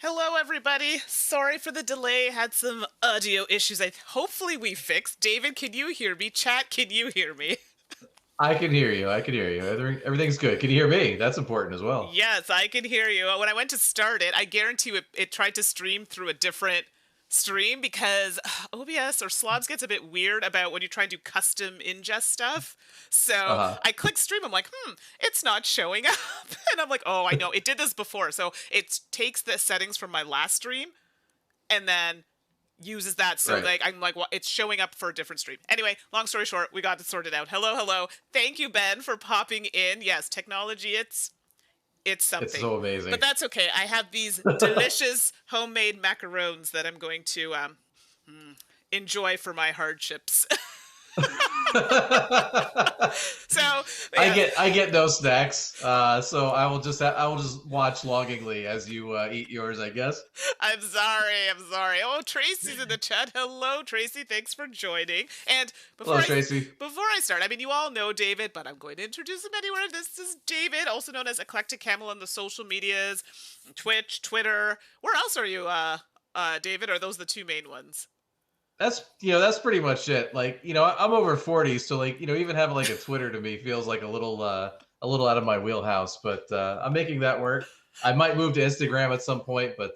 Hello, everybody. Sorry for the delay. Had some audio issues. Hopefully we fixed. David, can you hear me? Chat, can you hear me? I can hear you. I can hear you. Everything's good. Can you hear me? That's important as well. Yes, I can hear you. When I went to start it, I guarantee you it tried to stream through a different stream because OBS or Slobs gets a bit weird about when you try and do custom ingest stuff. So Uh-huh. I click stream. I'm like, it's not showing up. And I'm like, oh, I know. It did this before. So it takes the settings from my last stream and then uses that, so Right. like I'm like, well, it's showing up for a different stream. Anyway, long story short, we got it sorted out. Hello. Thank you, Ben, for popping in. Yes, technology, it's It's something. so amazing. But that's okay. I have these delicious homemade macarons that I'm going to enjoy for my hardships. So yeah. I get no snacks. So I will just watch longingly as you eat yours, I guess. I'm sorry. Oh, Tracy's in the chat. Hello, Tracy. Thanks for joining. And Hello, Tracy. before I start, I mean, you all know David, but I'm going to introduce him anywhere. This is David, also known as Eclectic Camel on the social medias, Twitch, Twitter. Where else are you, David? Are those the two main ones? That's pretty much it. Like, I'm over 40, so like, even having like a Twitter to me feels like a little out of my wheelhouse, but I'm making that work. I might move to Instagram at some point, but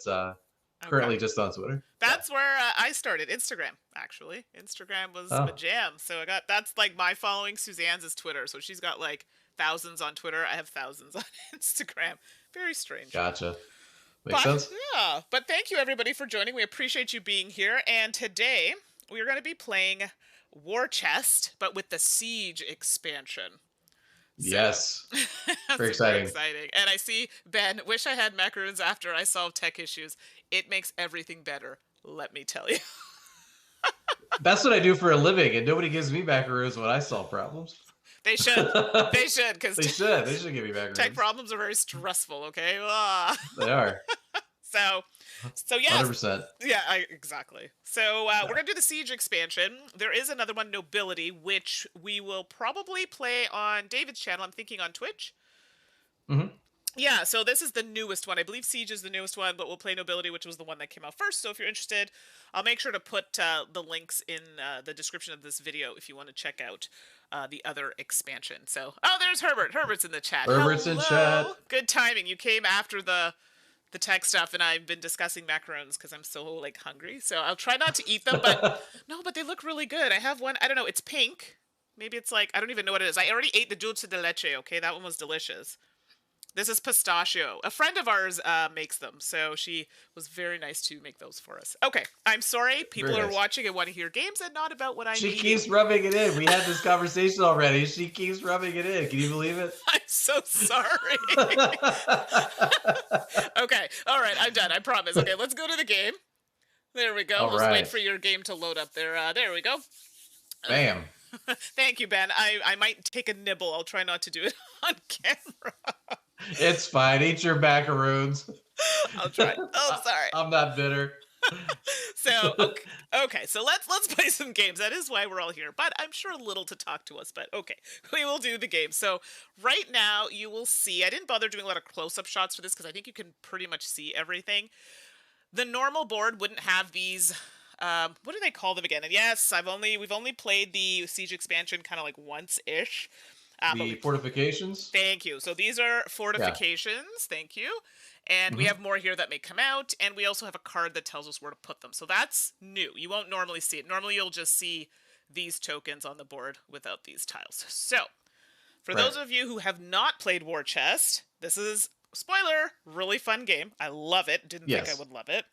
currently Okay. just on Twitter. That's where I started. Instagram, actually. Instagram was my jam. So that's like my following. Suzanne's is Twitter. So she's got like thousands on Twitter. I have thousands on Instagram. Very strange. Gotcha. Makes sense. Yeah. But thank you, everybody, for joining. We appreciate you being here. And today we are going to be playing War Chest, but with the Siege expansion. Yes. Very exciting. Exciting. And I see, Ben, wish I had macaroons after I solved tech issues. It makes everything better, let me tell you. That's what I do for a living, and nobody gives me macaroons when I solve problems. They should. They should, because They should give me macaroons. tech problems are very stressful, okay? They are. So yeah. 100%. Yeah, exactly. So we're going to do the Siege expansion. There is another one, Nobility, which we will probably play on David's channel. I'm thinking on Twitch. Mm-hmm. Yeah, so this is the newest one. I believe Siege is the newest one, but we'll play Nobility, which was the one that came out first. So if you're interested, I'll make sure to put the links in the description of this video if you want to check out the other expansion. So, oh, there's Herbert. Herbert's in the chat. Herbert's Hello. in chat. Good timing. You came after the tech stuff, and I've been discussing macarons because I'm so like hungry. So I'll try not to eat them, but no, but they look really good. I have one. I don't know. It's pink. Maybe it's like, I don't even know what it is. I already ate the dulce de leche. Okay, that one was delicious. This is pistachio. A friend of ours makes them, so she was very nice to make those for us. Okay, I'm sorry. People are watching and want to hear games and not about what I'm eating. She keeps rubbing it in. We had this conversation already. She keeps rubbing it in. Can you believe it? I'm so sorry. Okay, all right, I'm done. I promise. Okay, let's go to the game. There we go. Let's wait for your game to load up there. There we go. Bam. Thank you, Ben. I might take a nibble. I'll try not to do it on camera. It's fine. Eat your macaroons. I'll try. Oh, sorry. I'm not bitter. So okay. So let's play some games. That is why we're all here. But I'm sure a little to talk to us. But okay, we will do the game. So right now you will see. I didn't bother doing a lot of close-up shots for this because I think you can pretty much see everything. The normal board wouldn't have these. What do they call them again? And yes, we've only played the Siege expansion kind of like once-ish. The fortifications? Thank you. So these are fortifications. Yeah. Thank you. And we have more here that may come out. And we also have a card that tells us where to put them. So that's new. You won't normally see it. Normally you'll just see these tokens on the board without these tiles. So for those of you who have not played War Chest, this is, spoiler, really fun game. I love it. Didn't think I would love it.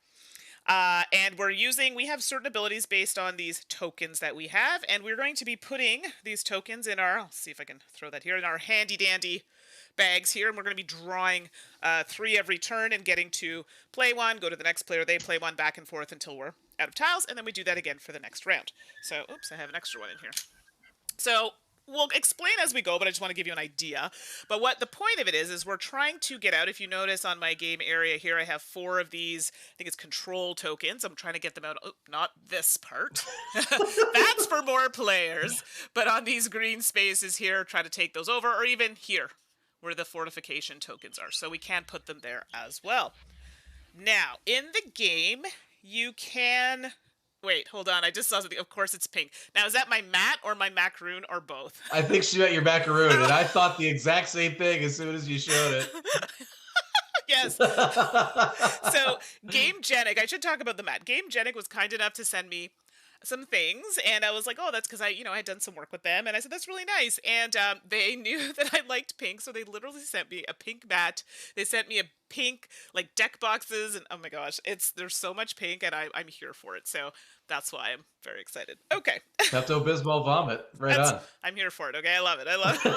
And we have certain abilities based on these tokens that we have, and we're going to be putting these tokens in our, I'll see if I can throw that here, in our handy dandy bags here, and we're going to be drawing 3 every turn and getting to play one, go to the next player, they play one, back and forth until we're out of tiles, and then we do that again for the next round. So, oops, I have an extra one in here. So, we'll explain as we go, but I just want to give you an idea. But what the point of it is we're trying to get out. If you notice on my game area here, I have 4 of these, I think it's control tokens. I'm trying to get them out. Oh, not this part. That's for more players. But on these green spaces here, try to take those over, or even here, where the fortification tokens are. So we can put them there as well. Now, in the game, you can... Wait, hold on. I just saw something. Of course it's pink. Now, is that my mat or my macaroon or both? I think she meant your macaroon, and I thought the exact same thing as soon as you showed it. Yes. So, Game Genic, I should talk about the mat. Game Genic was kind enough to send me some things, and I was like, oh, that's because I had done some work with them, and I said, that's really nice. And they knew that I liked pink, so they literally sent me a pink mat. They sent me a pink, like, deck boxes, and oh my gosh, there's so much pink, and I'm here for it, so that's why I'm very excited. Okay. Pepto-Bismol vomit. Right on. I'm here for it, okay? I love it. I love it.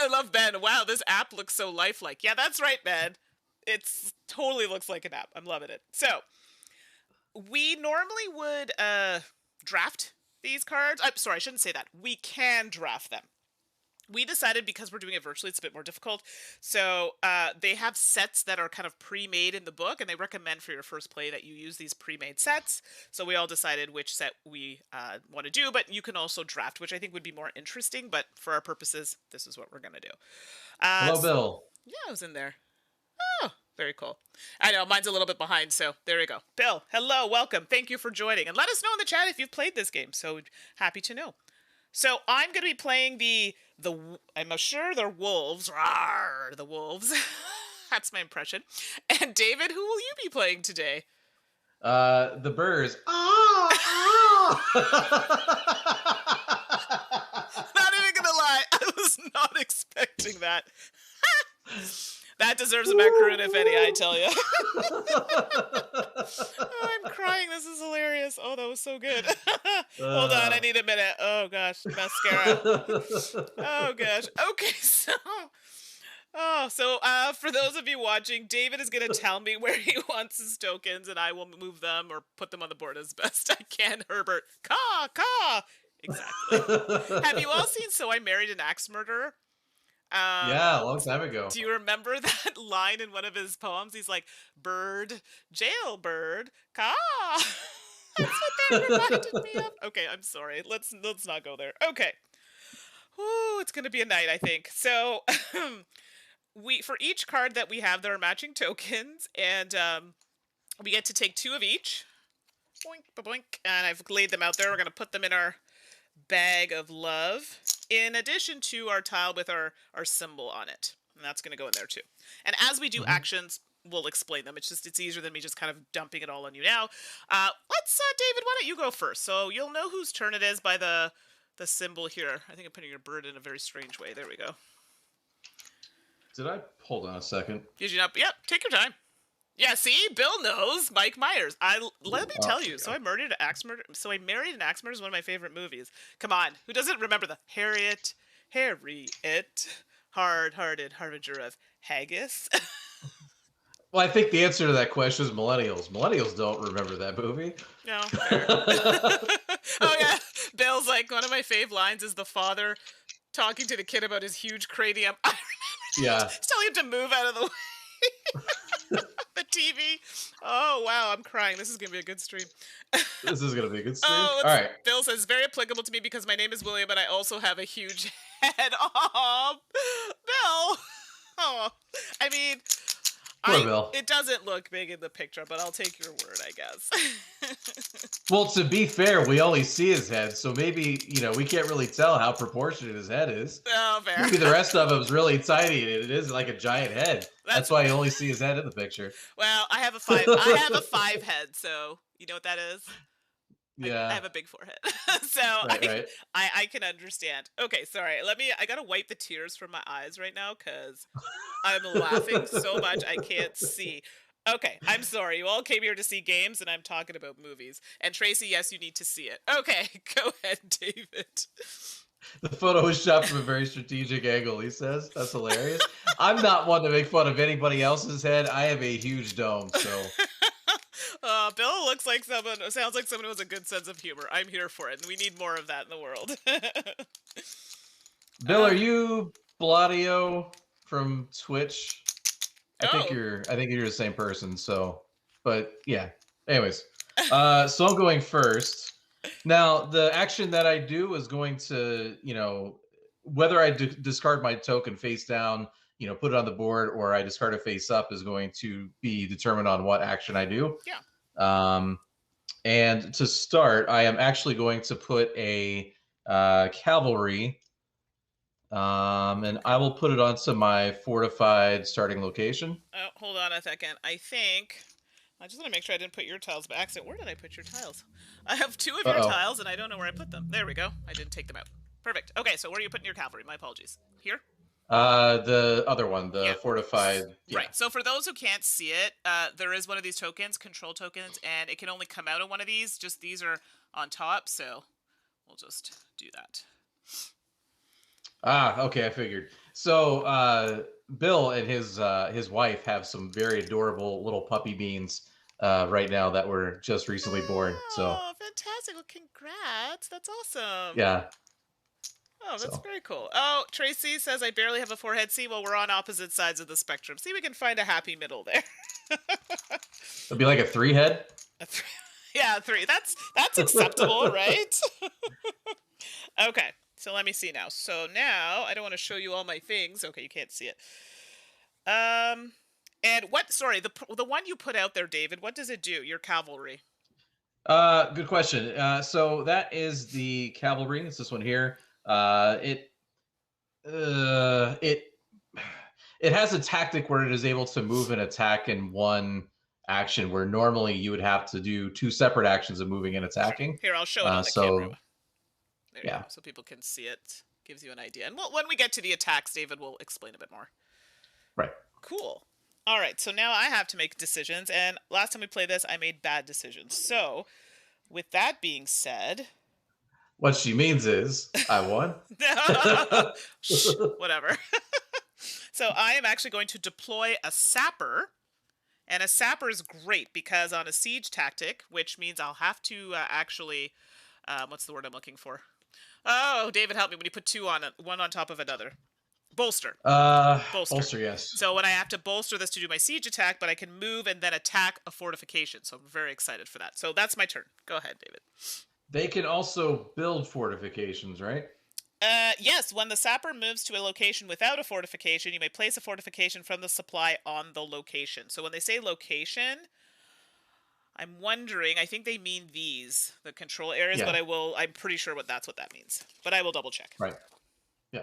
I love Ben. Wow, this app looks so lifelike. Yeah, that's right, Ben. It totally looks like an app. I'm loving it. So, we normally would draft these cards. I'm sorry, I shouldn't say that. We can draft them. We decided because we're doing it virtually, it's a bit more difficult. So they have sets that are kind of pre-made in the book, and they recommend for your first play that you use these pre-made sets. So we all decided which set we want to do, but you can also draft, which I think would be more interesting. But for our purposes, this is what we're going to do. Hello, Bill. Yeah, I was in there. Oh, very cool. I know, mine's a little bit behind, so there we go. Bill, hello, welcome. Thank you for joining. And let us know in the chat if you've played this game. So happy to know. So I'm going to be playing I'm sure they're wolves. Rawr, the wolves. That's my impression. And David, who will you be playing today? The birds. Not even going to lie. I was not expecting that. That deserves a macaroon, if any, I tell you. Oh, I'm crying. This is hilarious. Oh, that was so good. Hold on. I need a minute. Oh, gosh. Mascara. Oh, gosh. Okay, so... for those of you watching, David is going to tell me where he wants his tokens, and I will move them or put them on the board as best I can. Herbert. Caw, caw. Exactly. Have you all seen So I Married an Axe Murderer? Yeah, a long time ago. Do you remember that line in one of his poems? He's like, bird, jailbird, caw. That's what that reminded me of. Okay, I'm sorry. Let's not go there. Okay. Ooh, it's gonna be a night, I think. So, for each card that we have, there are matching tokens, and we get to take 2 of each. Boink, boink, and I've laid them out there. We're gonna put them in our bag of love, in addition to our tile with our symbol on it. And that's going to go in there too. And as we do actions, we'll explain them. It's easier than me just kind of dumping it all on you now. David, why don't you go first? So you'll know whose turn it is by the symbol here. I think I'm putting your bird in a very strange way. There we go. Did I? Hold on a second. Did you not? Yep, take your time. Yeah, see? Bill knows Mike Myers. Let me tell you. So I Married an Axe Murderer is one of my favorite movies. Come on. Who doesn't remember the Harriet, hard-hearted harbinger of haggis? Well, I think the answer to that question is millennials. Millennials don't remember that movie. No, fair. Oh, yeah. Bill's like, one of my fave lines is the father talking to the kid about his huge cranium. I remember that. He's telling him to move out of the way. The TV. Oh, wow. I'm crying. This is going to be a good stream. This is going to be a good stream. All right. Bill says, very applicable to me because my name is William and I also have a huge head. Oh, Bill. Oh, I mean... Poor Bill. It doesn't look big in the picture, but I'll take your word, I guess. Well, to be fair, we only see his head, so maybe, we can't really tell how proportionate his head is. Oh, fair. Maybe the rest of him's really tiny, and it is like a giant head. That's why you only see his head in the picture. Well, I have a 5 head, so you know what that is? Yeah. I have a big forehead. So right. I can understand. Okay, sorry. I gotta wipe the tears from my eyes right now because I'm laughing so much I can't see. Okay, I'm sorry. You all came here to see games and I'm talking about movies. And Tracy, yes, you need to see it. Okay, go ahead, David. The photo was shot from a very strategic angle, he says. That's hilarious. I'm not one to make fun of anybody else's head. I have a huge dome, so... Bill sounds like someone who has a good sense of humor. I'm here for it, and we need more of that in the world. Bill, are you Bladio from Twitch? I think you're the same person, so, but yeah. Anyways, so I'm going first. Now, the action that I do is going to, whether I discard my token face down, put it on the board or I discard a face up is going to be determined on what action I do. Yeah. And to start, I am actually going to put a cavalry, and I will put it onto my fortified starting location. Oh, hold on a second. I just want to make sure I didn't put your tiles by accident. Where did I put your tiles? I have 2 of your tiles, and I don't know where I put them. There we go. I didn't take them out. Perfect. Okay, so where are you putting your cavalry? My apologies. Here? The other one, the fortified. Yeah. Right. So for those who can't see it, there is one of these tokens, control tokens, and it can only come out of one of these. Just these are on top, so we'll just do that. Okay, I figured. So Bill and his wife have some very adorable little puppy beans right now that were just recently born. So fantastic! Well, congrats. That's awesome. Yeah. Oh, that's very cool. Oh, Tracy says I barely have a forehead. See, well, we're on opposite sides of the spectrum. See, we can find a happy middle there. It'd be like a 3 head. Yeah, 3. That's acceptable, right? Okay, so let me see now. So now I don't want to show you all my things. Okay, you can't see it. And what? Sorry, the one you put out there, David. What does it do? Your cavalry. Good question. So that is the cavalry. It's this one here. It has a tactic where it is able to move and attack in one action, where normally you would have to do 2 separate actions of moving and attacking. Here, I'll show it on the camera. There you go, so people can see it. Gives you an idea. And when we get to the attacks, David will explain a bit more. Right. Cool. All right, so now I have to make decisions, and last time we played this, I made bad decisions. So, with that being said... What she means is, I won. Whatever. So I am actually going to deploy a sapper. And a sapper is great because on a siege tactic, which means I'll have to actually... what's the word I'm looking for? Oh, David, help me when you put 2 on it, one on top of another. Bolster. Bolster, yes. So when I have to bolster this to do my siege attack, but I can move and then attack a fortification. So I'm very excited for that. So that's my turn. Go ahead, David. They can also build fortifications, right? Yes, when the sapper moves to a location without a fortification, you may place a fortification from the supply on the location. So when they say location, I'm wondering, I think they mean these, the control areas, but I'm pretty sure that's what that means. But I will double check. Right. Yeah.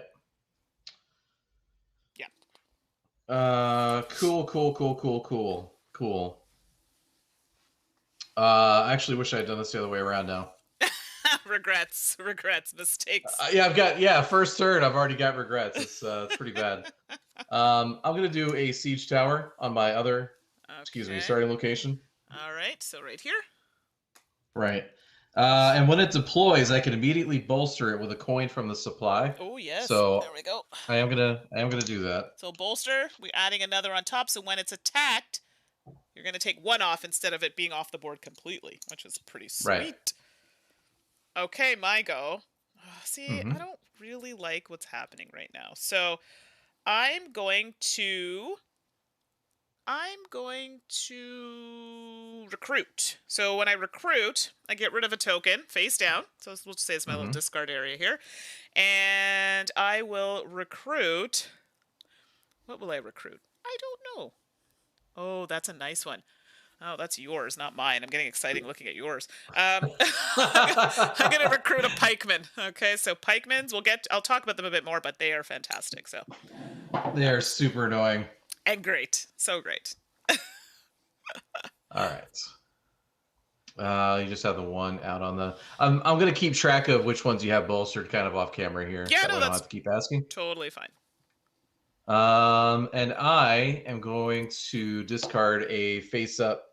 Yeah. Cool. I actually wish I had done this the other way around now. Regrets, mistakes. Yeah, I've got first turn. I've already got regrets. It's pretty bad. I'm gonna do a siege tower on my other, starting location. All right, so right here. Right, and when it deploys, I can immediately bolster it with a coin from the supply. Oh yes. So there we go. I am gonna do that. So bolster, we're adding another on top. So when it's attacked, you're gonna take 1 off instead of it being off the board completely, which is pretty sweet. Right. Okay, my go. See, I don't really like what's happening right now. So I'm going to recruit. So when I recruit, I get rid of a token face down. So we'll just say it's my little discard area here. And I will recruit. What will I recruit? I don't know. Oh, that's a nice one. Oh, that's yours, not mine. I'm getting excited looking at yours. I'm going to recruit a pikeman. Okay, so pikemans, I'll talk about them a bit more, but they are fantastic. So they are super annoying. And great. So great. All right. You just have the 1 out on the... I'm going to keep track of which ones you have bolstered kind of off camera here. Yeah, no, I don't have to keep asking. Totally fine. And I am going to discard a face-up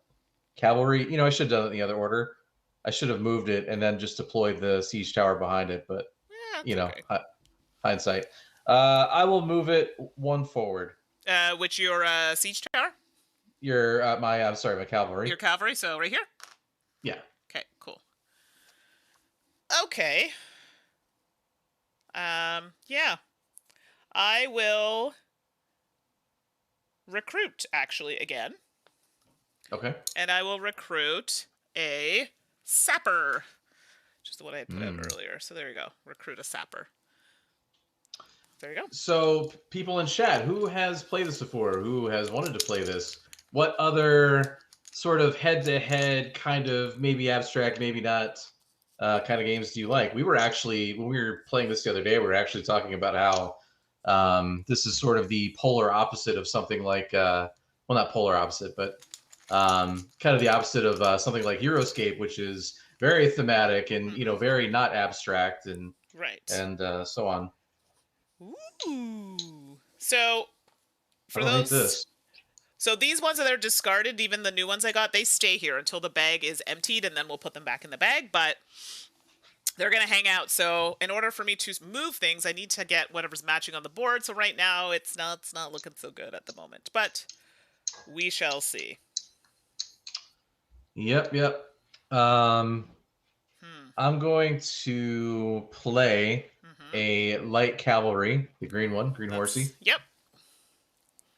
cavalry. I should have done it in the other order. I should have moved it and then just deployed the siege tower behind it, but okay. Hindsight. I will move it 1 forward. Which your siege tower? My cavalry. Your cavalry, so right here? Yeah. Okay, cool. Okay. Yeah. I will recruit, actually, again. Okay. And I will recruit a sapper, which is what I had put out earlier. So there you go. Recruit a sapper. there you go. So, people in chat, who has played this before? Who has wanted to play this? What other sort of head-to-head kind of maybe abstract, maybe not kind of games do you like? We were actually, when we were playing this the other day, we were actually talking about how this is sort of the polar opposite of something like, well, not polar opposite, but kind of the opposite of something like Euroscape, which is very thematic and very not abstract and Right. so on. Ooh. So I for don't hate those, this. so these ones that are discarded, even the new ones I got, they stay here until the bag is emptied, and then we'll put them back in the bag. But they're gonna hang out. So in order for me to move things, I need to get whatever's matching on the board. So right now it's not looking so good at the moment, but we shall see. Yep. I'm going to play a light cavalry, the green one, green horsey. Yep.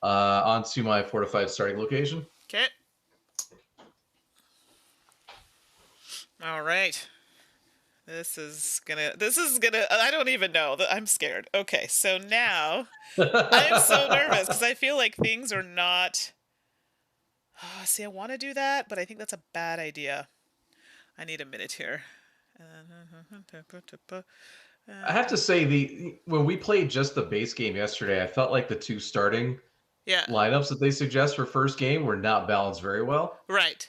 Onto my fortified starting location. Okay. All right. This is gonna, I don't even know. I'm scared. Okay, so now, I'm so nervous, because I feel like things are not, see, I want to do that, but I think that's a bad idea. I need a minute here. I have to say, when we played just the base game yesterday, I felt like the two starting lineups that they suggest for first game were not balanced very well. Right.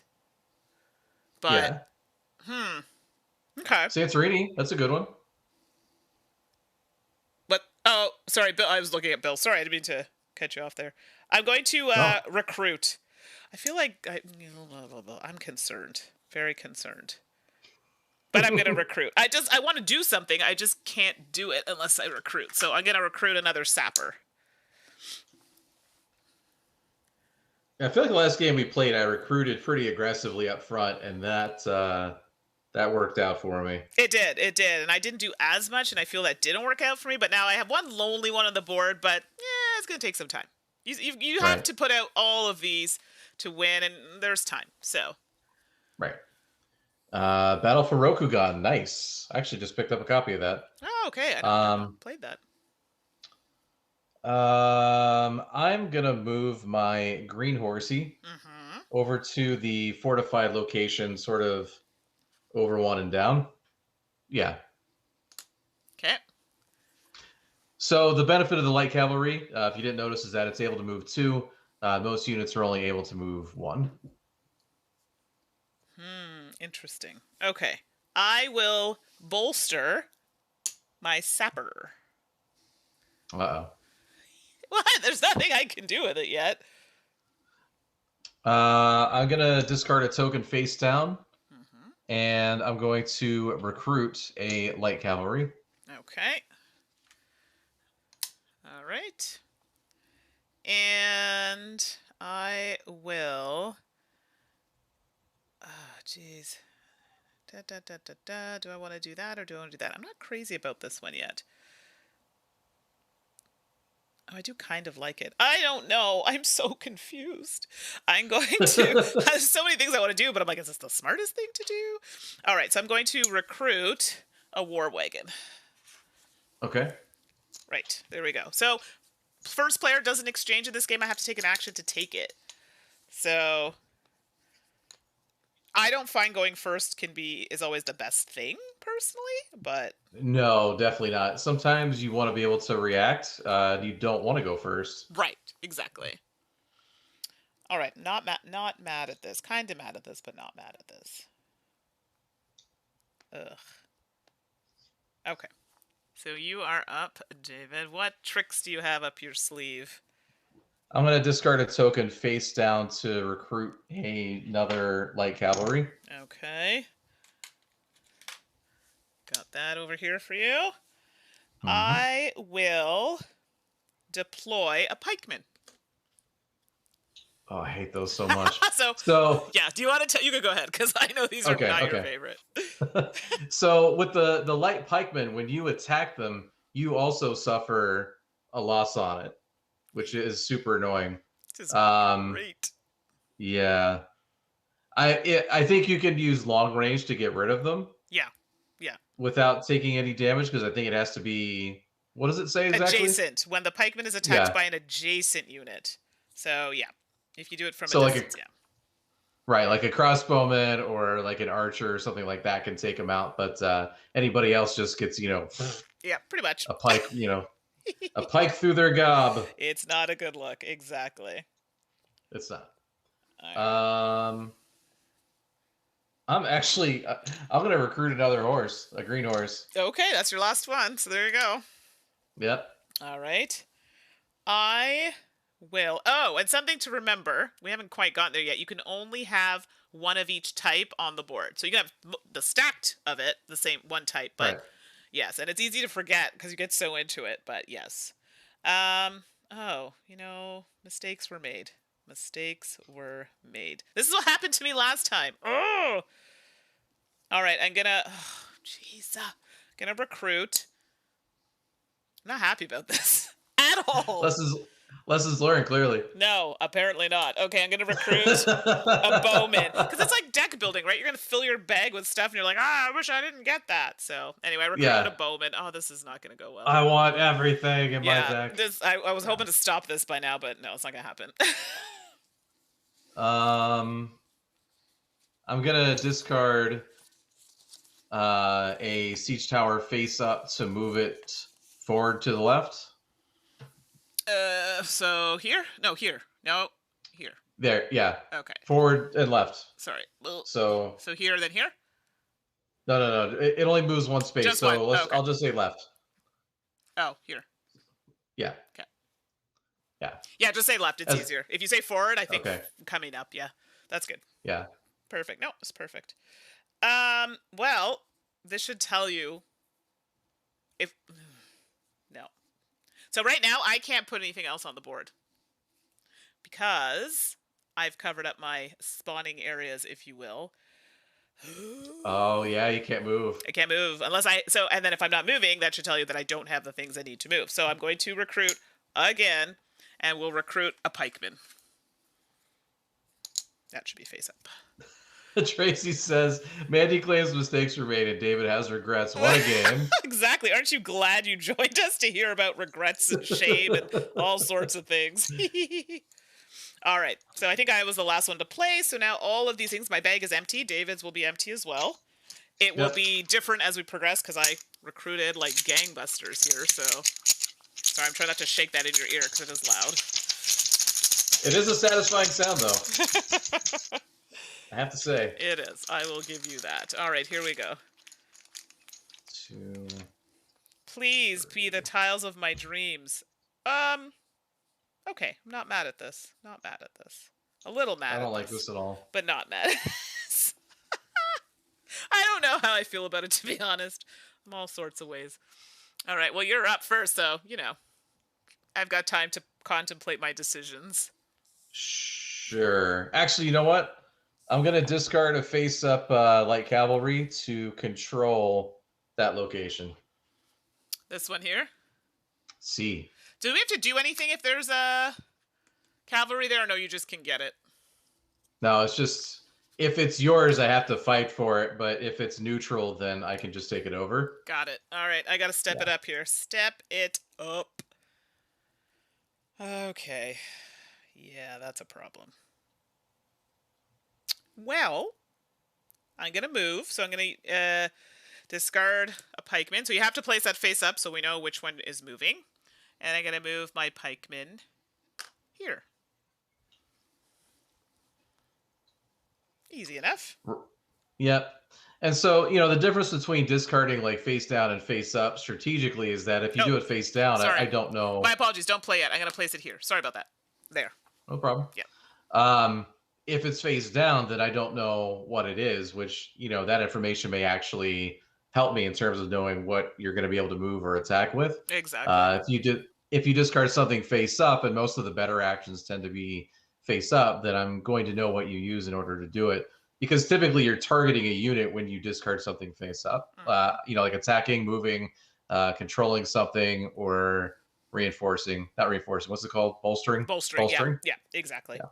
But, okay. Santorini, that's a good one. But, oh, sorry, Bill, I was looking at Bill. Sorry, I didn't mean to cut you off there. I'm going to recruit. I feel like I'm concerned. Very concerned. But I'm going to recruit. I want to do something. I just can't do it unless I recruit. So I'm going to recruit another sapper. I feel like the last game we played, I recruited pretty aggressively up front, and that worked out for me. It did. And I didn't do as much, and I feel that didn't work out for me. But now I have one lonely one on the board, but it's going to take some time. You have to put out all of these to win, and there's time. So. Right. Battle for Rokugan, nice. I actually just picked up a copy of that. Oh, okay. I never played that. I'm gonna move my green horsey over to the fortified location, sort of over one and down. Yeah. Okay. So the benefit of the light cavalry, if you didn't notice, is that it's able to move 2. Most units are only able to move 1. Interesting. Okay. I will bolster my sapper. Uh-oh. What? There's nothing I can do with it yet. I'm going to discard a token face down, and I'm going to recruit a light cavalry. Okay. All right. And I will... Oh, jeez. Do I want to do that, or do I want to do that? I'm not crazy about this one yet. Oh, I do kind of like it. I don't know. I'm so confused. I'm going to... There's so many things I want to do, but I'm like, is this the smartest thing to do? All right, so I'm going to recruit a war wagon. Okay. Right, there we go. So, first player does an exchange in this game. I have to take an action to take it. So... I don't find going first is always the best thing, personally, but... No, definitely not. Sometimes you want to be able to react. You don't want to go first. Right, exactly. All right, not mad at this. Kind of mad at this, but not mad at this. Ugh. Okay. So you are up, David. What tricks do you have up your sleeve? I'm going to discard a token face down to recruit another light cavalry. Okay. Got that over here for you. I will deploy a pikeman. Oh, I hate those so much. So yeah, do you want to tell? You can go ahead, because I know these are not your favorite. So with the light pikemen, when you attack them, you also suffer a loss on it, which is super annoying. This is great. Yeah. I think you can use long range to get rid of them. Yeah. Without taking any damage, because I think it has to be What does it say exactly? Adjacent, when the pikeman is attacked Yeah. by an adjacent unit. So yeah, if you do it from a So like a distance, yeah. right, like a crossbowman or like an archer or something like that can take him out, but anybody else just gets, Yeah, pretty much. a pike, a pike through their gob. It's not a good look, exactly. It's not. All right. Um, I'm actually, I'm gonna recruit another horse, a green horse. Okay, that's your last one. So there you go. Yep. All right. I will. Oh, and something to remember. We haven't quite gotten there yet. You can only have one of each type on the board. So you can have the stacked of it, the same one type, but Right. yes, and it's easy to forget because you get so into it, but yes. Oh, mistakes were made. Mistakes were made. This is what happened to me last time. Oh! All right, I'm gonna... Oh, jeez. Gonna recruit. I'm not happy about this. At all. Lessons learned, clearly. No, apparently not. Okay, I'm gonna recruit a bowman. Because it's like deck building, right? You're gonna fill your bag with stuff and you're like, I wish I didn't get that. So anyway, I recruited a bowman. Oh, this is not gonna go well. I want everything in my Yeah, deck. I was hoping to stop this by now, but no, it's not gonna happen. I'm gonna discard a siege tower face up to move it forward to the left. So here? No, here. No, here. There, yeah. Okay. Forward and left. Sorry. So here, then here? no. It only moves one space. Just so one. Okay. I'll just say left. Oh, here. Yeah. Okay. Yeah. Yeah, just say left. It's easier. If you say forward, I think okay. Coming up. Yeah, that's good. Yeah. Perfect. No, it's perfect. Well, this should tell you if no. So right now I can't put anything else on the board because I've covered up my spawning areas, if you will. Oh yeah, you can't move. I can't move unless and then if I'm not moving, that should tell you that I don't have the things I need to move. So I'm going to recruit again, and we'll recruit a pikeman. That should be face up. Tracy says, Mandi claims mistakes were made and David has regrets. What a game. Exactly. Aren't you glad you joined us to hear about regrets and shame and all sorts of things? All right. So I think I was the last one to play. So now all of these things, my bag is empty. David's will be empty as well. It will be different as we progress because I recruited like gangbusters here. So sorry, I'm trying not to shake that in your ear because it is loud. It is a satisfying sound, though. I have to say. It is. I will give you that. All right, here we go. 2. Please be the tiles of my dreams. Okay, I'm not mad at this. Not mad at this. A little mad. I don't like this at all. But not mad. I don't know how I feel about it, to be honest. I'm all sorts of ways. All right, well, you're up first, so, I've got time to contemplate my decisions. Sure. Actually, you know what? I'm going to discard a face-up light cavalry to control that location. This one here? C. Do we have to do anything if there's a cavalry there, or no, you just can get it? No, it's just, if it's yours, I have to fight for it, but if it's neutral, then I can just take it over. Got it. All right, I got to step it up here. Step it up. Okay. Yeah, that's a problem. Well, I'm going to move. So I'm going to discard a pikeman. So you have to place that face up so we know which one is moving. And I'm going to move my pikeman here. Easy enough. Yep. And so, the difference between discarding like face down and face up strategically is that if you do it face down, I don't know. My apologies. Don't play yet. I'm going to place it here. Sorry about that. There. No problem. Yeah. If it's face down, then I don't know what it is, which, that information may actually help me in terms of knowing what you're going to be able to move or attack with. Exactly. If you discard something face up, and most of the better actions tend to be face up, then I'm going to know what you use in order to do it. Because typically you're targeting a unit when you discard something face up, like attacking, moving, controlling something, or reinforcing. Not reinforcing. What's it called? Bolstering. Bolstering. Yeah, exactly. Yeah.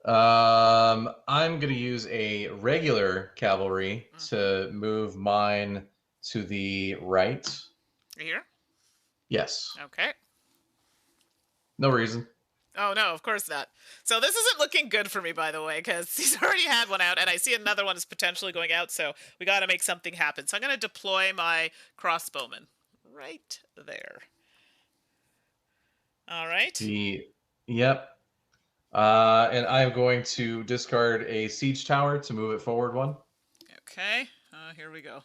I'm going to use a regular cavalry to move mine to the right. You here? Yes. Okay. No reason. Oh, no, of course not. So this isn't looking good for me, by the way, because he's already had one out, and I see another one is potentially going out, so we got to make something happen. So I'm going to deploy my crossbowman right there. All right. Yep. And I'm going to discard a siege tower to move it forward one. Okay. Here we go.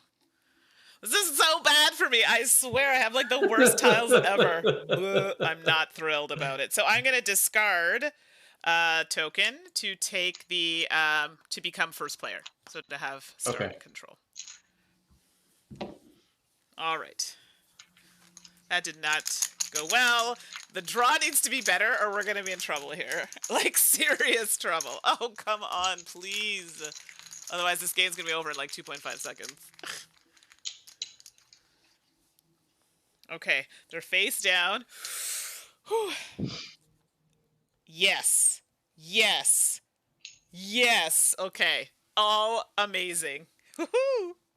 This is so bad for me. I swear I have like the worst tiles ever. I'm not thrilled about it. So I'm going to discard token to take the to become first player. So to have starting control. All right. That did not go well. The draw needs to be better or we're going to be in trouble here. Like serious trouble. Oh, come on, please. Otherwise this game's going to be over in like 2.5 seconds. Okay, they're face down. Yes. Yes. Yes. Okay. Oh, amazing. Sorry,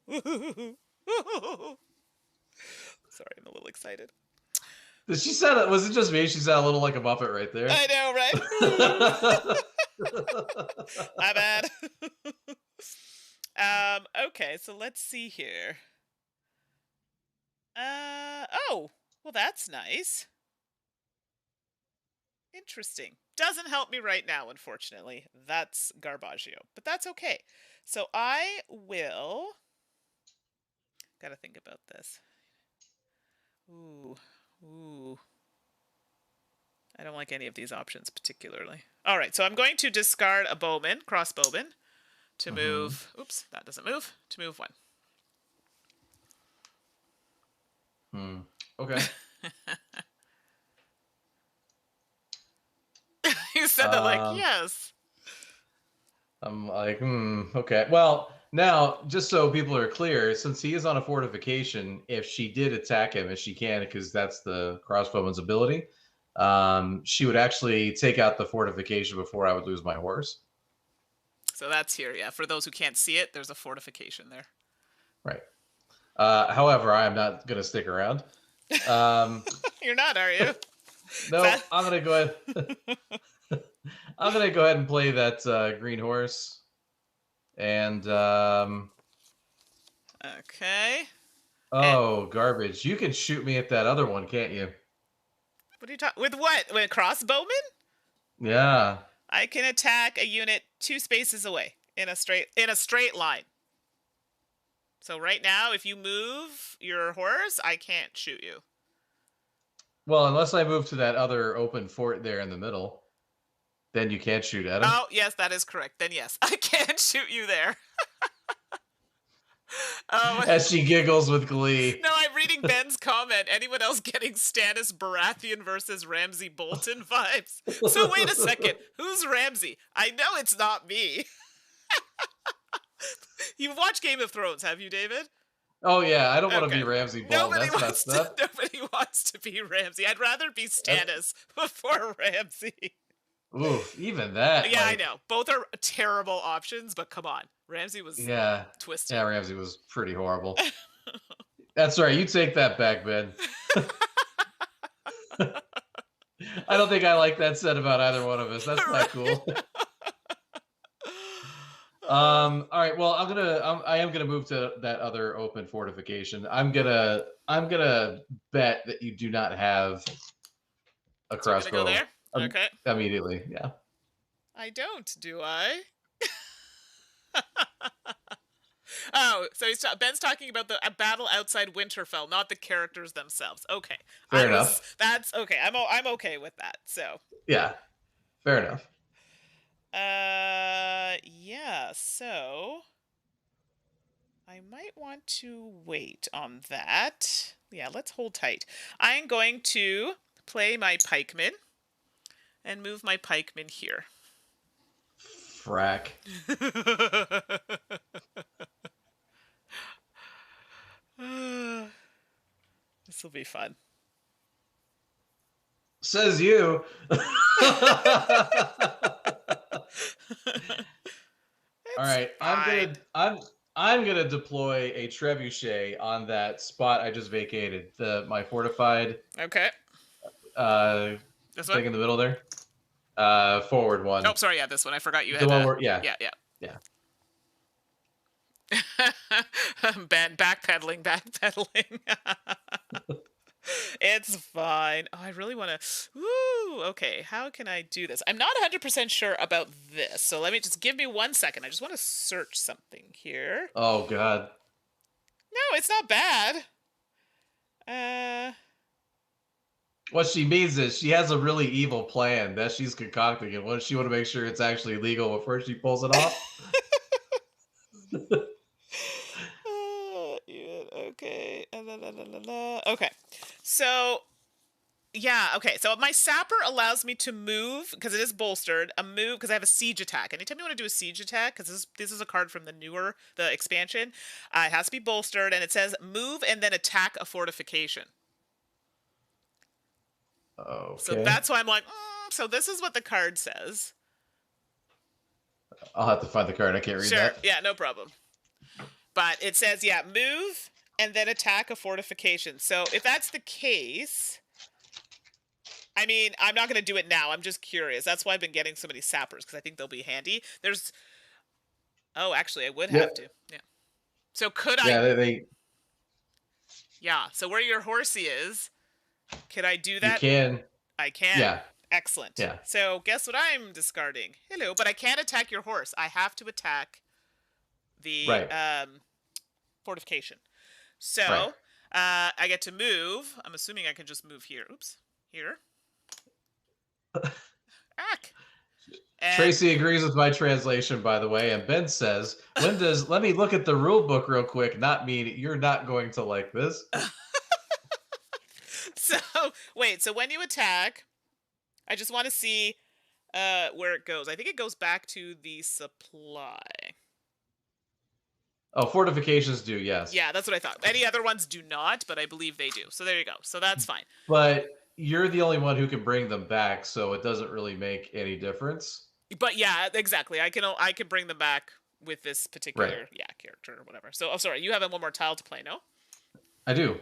I'm a little excited. Did she sound? Was it just me? She sounded a little like a Muppet right there. I know, right? My bad. Okay, so let's see here. Oh, well, that's nice. Interesting. Doesn't help me right now, unfortunately. That's Garbaggio, but that's okay. So I will... Gotta think about this. Ooh. I don't like any of these options particularly. All right, so I'm going to discard a bowman, crossbowman, to move... Oops, that doesn't move. To move one. Okay. You said that like, yes. I'm like, okay. Well, now, just so people are clear, since he is on a fortification, if she did attack him, as she can, because that's the crossbowman's ability, she would actually take out the fortification before I would lose my horse. So that's here, yeah. For those who can't see it, there's a fortification there. Right. However, I am not going to stick around. You're not, are you? No, I'm going to go ahead. I'm going to go ahead and play that green horse. And okay. Oh, garbage. You can shoot me at that other one, can't you? What are you talking with? What? With a crossbowman? Yeah. I can attack a unit 2 spaces away in a straight line. So right now, if you move your horse, I can't shoot you. Well, unless I move to that other open fort there in the middle, then you can't shoot at him. Oh, yes, that is correct. Then yes, I can shoot you there. As she giggles with glee. No, I'm reading Ben's comment. Anyone else getting Stannis Baratheon versus Ramsay Bolton vibes? So wait a second. Who's Ramsay? I know it's not me. You've watched Game of Thrones, have you, David? Oh, yeah. I don't want to be Ramsay Bolton. That's messed up. Nobody wants to be Ramsay. I'd rather be Stannis before Ramsay. Oof, even that. Yeah, like... I know. Both are terrible options, but come on. Ramsay was twisted. Yeah, Ramsay was pretty horrible. That's right. You take that back, Ben. I don't think I like that said about either one of us. That's not cool. All right. Well, I am gonna move to that other open fortification. I'm gonna bet that you do not have a crossbow. So go there? Okay. Immediately, yeah. I don't, do I? Oh, so Ben's talking about the battle outside Winterfell, not the characters themselves. Okay, fair enough. That's okay. I'm okay with that. So yeah, fair enough. Yeah. So I might want to wait on that. Yeah, let's hold tight. I'm going to play my pikeman and move my pikeman here. Frack. This will be fun. Says you. All right, I'm I'm gonna deploy a trebuchet on that spot I just vacated. My fortified Okay. uh This one? thing in the middle there. Forward Oh, one. sorry. Yeah, this one. I forgot you The had one where yeah, yeah. Backpedaling, backpedaling. It's fine. Oh, I really want to. Woo! Okay, how can I do this? I'm not 100% sure about this, so let me just give me 1 second. I just want to search something here. Oh god. No, it's not bad. Uh, What she means is she has a really evil plan that she's concocting, and what she want to make sure it's actually legal before she pulls it off. yeah, okay. Okay, so yeah, okay. So my sapper allows me to move because it is bolstered. A move because I have a siege attack. Anytime you want to do a siege attack, because this is a card from the expansion, it has to be bolstered, and it says move and then attack a fortification. Okay. So that's why I'm like, so this is what the card says. I'll have to find the card. I can't read that. Yeah, no problem. But it says, yeah, move and then attack a fortification. So if that's the case, I mean, I'm not going to do it now. I'm just curious. That's why I've been getting so many sappers, because I think they'll be handy. There's... Oh, actually, I would have to. Yeah. So could I... Yeah, they... Yeah, so where your horsey is, could I do that? You can. I can. Yeah. Excellent. Yeah. So guess what I'm discarding? Hello, but I can't attack your horse. I have to attack the fortification. So I get to move. I'm assuming I can just move here. Oops. Here. Ack. And Tracy agrees with my translation, by the way, and Ben says, "When does let me look at the rule book real quick? Not mean you're not going to like this." So wait. So when you attack, I just want to see where it goes. I think it goes back to the supply. Oh, fortifications do, yes. Yeah, that's what I thought. Any other ones do not, but I believe they do. So there you go. So that's fine. But you're the only one who can bring them back, so it doesn't really make any difference. But yeah, exactly. I can bring them back with this particular character or whatever. So sorry, you have one more tile to play, no? I do.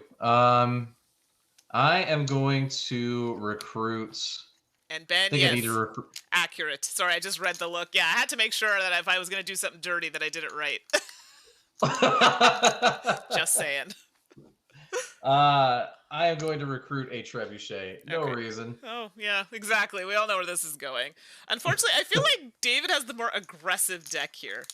I am going to recruit. And Ben, I think I need to recruit. Accurate. Sorry, I just read the look. Yeah, I had to make sure that if I was going to do something dirty, that I did it right. Just saying. I am going to recruit a trebuchet. No reason. Oh, yeah, exactly. We all know where this is going. Unfortunately, I feel like David has the more aggressive deck here.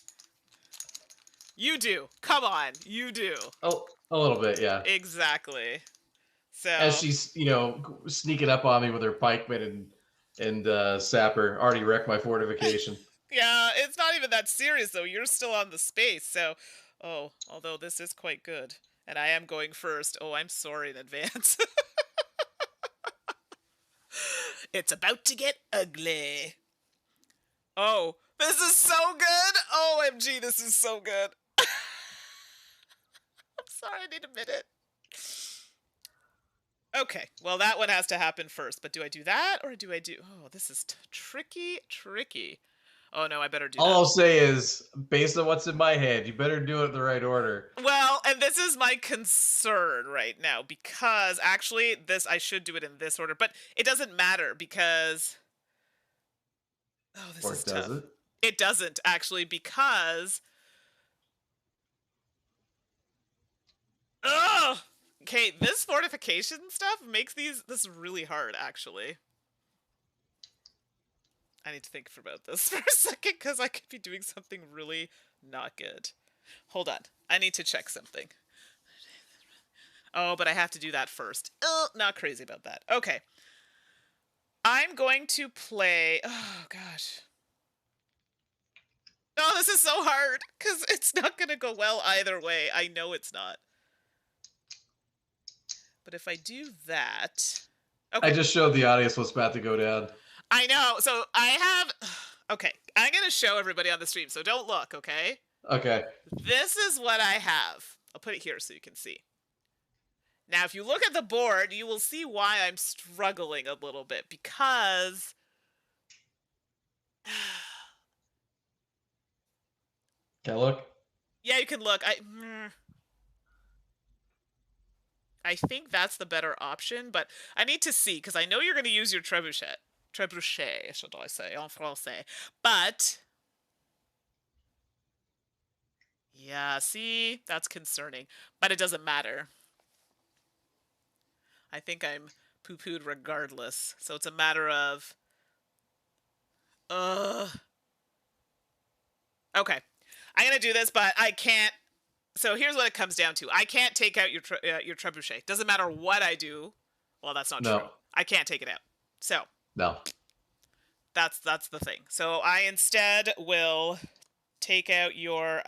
You do. Come on. You do. Oh, a little bit, yeah. Exactly. So as she's, sneaking up on me with her pikeman and sapper, already wrecked my fortification. Yeah, it's not even that serious, though. You're still on the space, so... Oh, although this is quite good. And I am going first. Oh, I'm sorry in advance. It's about to get ugly. Oh, this is so good. OMG, this is so good. I'm sorry, I need a minute. Okay, well, that one has to happen first. But do I do that, or do I do... Oh, this is tricky. Oh, no, I better do that. All I'll say is, based on what's in my head, you better do it in the right order. Well, and this is my concern right now, because actually, I should do it in this order, but it doesn't matter, because... Oh, this is tough. Does it? It doesn't, actually, because... Ugh! Okay, this fortification stuff makes this really hard, actually. I need to think about this for a second, because I could be doing something really not good. Hold on. I need to check something. Oh, but I have to do that first. Not crazy about that. Okay. I'm going to play... Oh, gosh. Oh, this is so hard, because it's not going to go well either way. I know it's not. But if I do that... Okay. I just showed the audience what's about to go down. I know. So I have... Okay. I'm going to show everybody on the stream, so don't look, okay? Okay. This is what I have. I'll put it here so you can see. Now, if you look at the board, you will see why I'm struggling a little bit, because... Can I look? Yeah, you can look. I think that's the better option, but I need to see, because I know you're going to use your trebuchet. Trebuchet, should I say, en français. But, yeah, see, that's concerning. But it doesn't matter. I think I'm poo-pooed regardless. So it's a matter of... Okay. I'm going to do this, but I can't... So here's what it comes down to. I can't take out your trebuchet. Doesn't matter what I do. Well, that's not No. true. I can't take it out. So... No. That's the thing. So I instead will take out your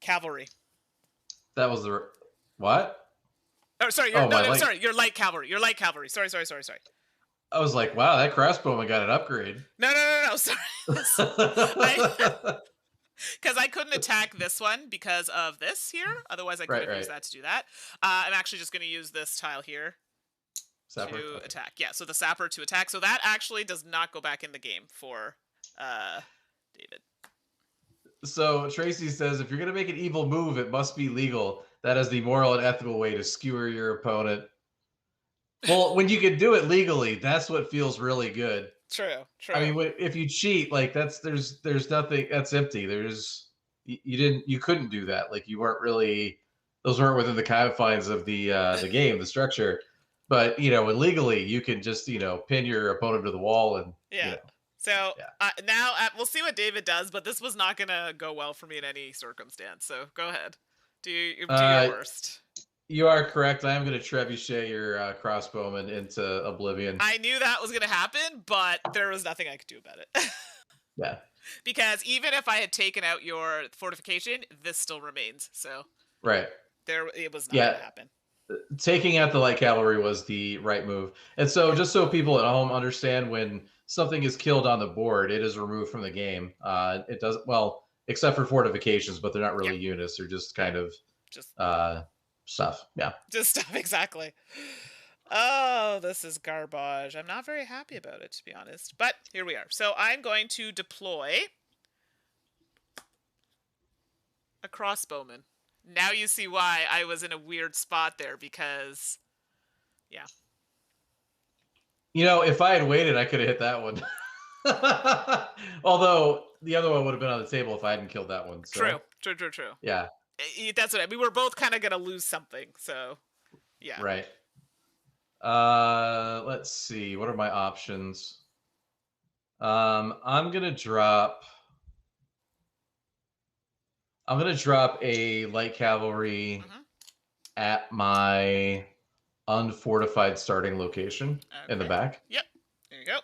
cavalry. That was the what? Oh, sorry. Sorry. Your light cavalry. Your light cavalry. Sorry. I was like, wow, that crossbowman got an upgrade. No. Sorry. Because I couldn't attack this one because of this here. Otherwise, I could have used that to do that. I'm actually just going to use this tile here. Sapper? To attack. Yeah, so the sapper to attack. So that actually does not go back in the game for David. So Tracy says, if you're going to make an evil move, it must be legal. That is the moral and ethical way to skewer your opponent. Well, when you can do it legally, that's what feels really good. True. I mean, if you cheat, like there's nothing, that's empty. You couldn't do that. Like you weren't really, those weren't within the confines of the game, the structure. But, illegally, you can just, pin your opponent to the wall and, So now we'll see what David does, but this was not going to go well for me in any circumstance. So go ahead. Do your worst. You are correct. I am going to trebuchet your crossbowman into oblivion. I knew that was going to happen, but there was nothing I could do about it. Yeah. Because even if I had taken out your fortification, this still remains. So right. It was not going to happen. Taking out the light cavalry was the right move. And so just so people at home understand, when something is killed on the board, it is removed from the game. It does, well, except for fortifications, but they're not really units. They're just kind of stuff. Yeah. Just stuff, exactly. Oh, this is garbage. I'm not very happy about it, to be honest. But here we are. So I'm going to deploy a crossbowman. Now you see why I was in a weird spot there, because, yeah. If I had waited, I could have hit that one. Although the other one would have been on the table if I hadn't killed that one. So. True. Yeah. That's what we were both kind of going to lose something. So, yeah. Right. Let's see. What are my options? I'm going to drop a light cavalry at my unfortified starting location in the back. Yep. There you go.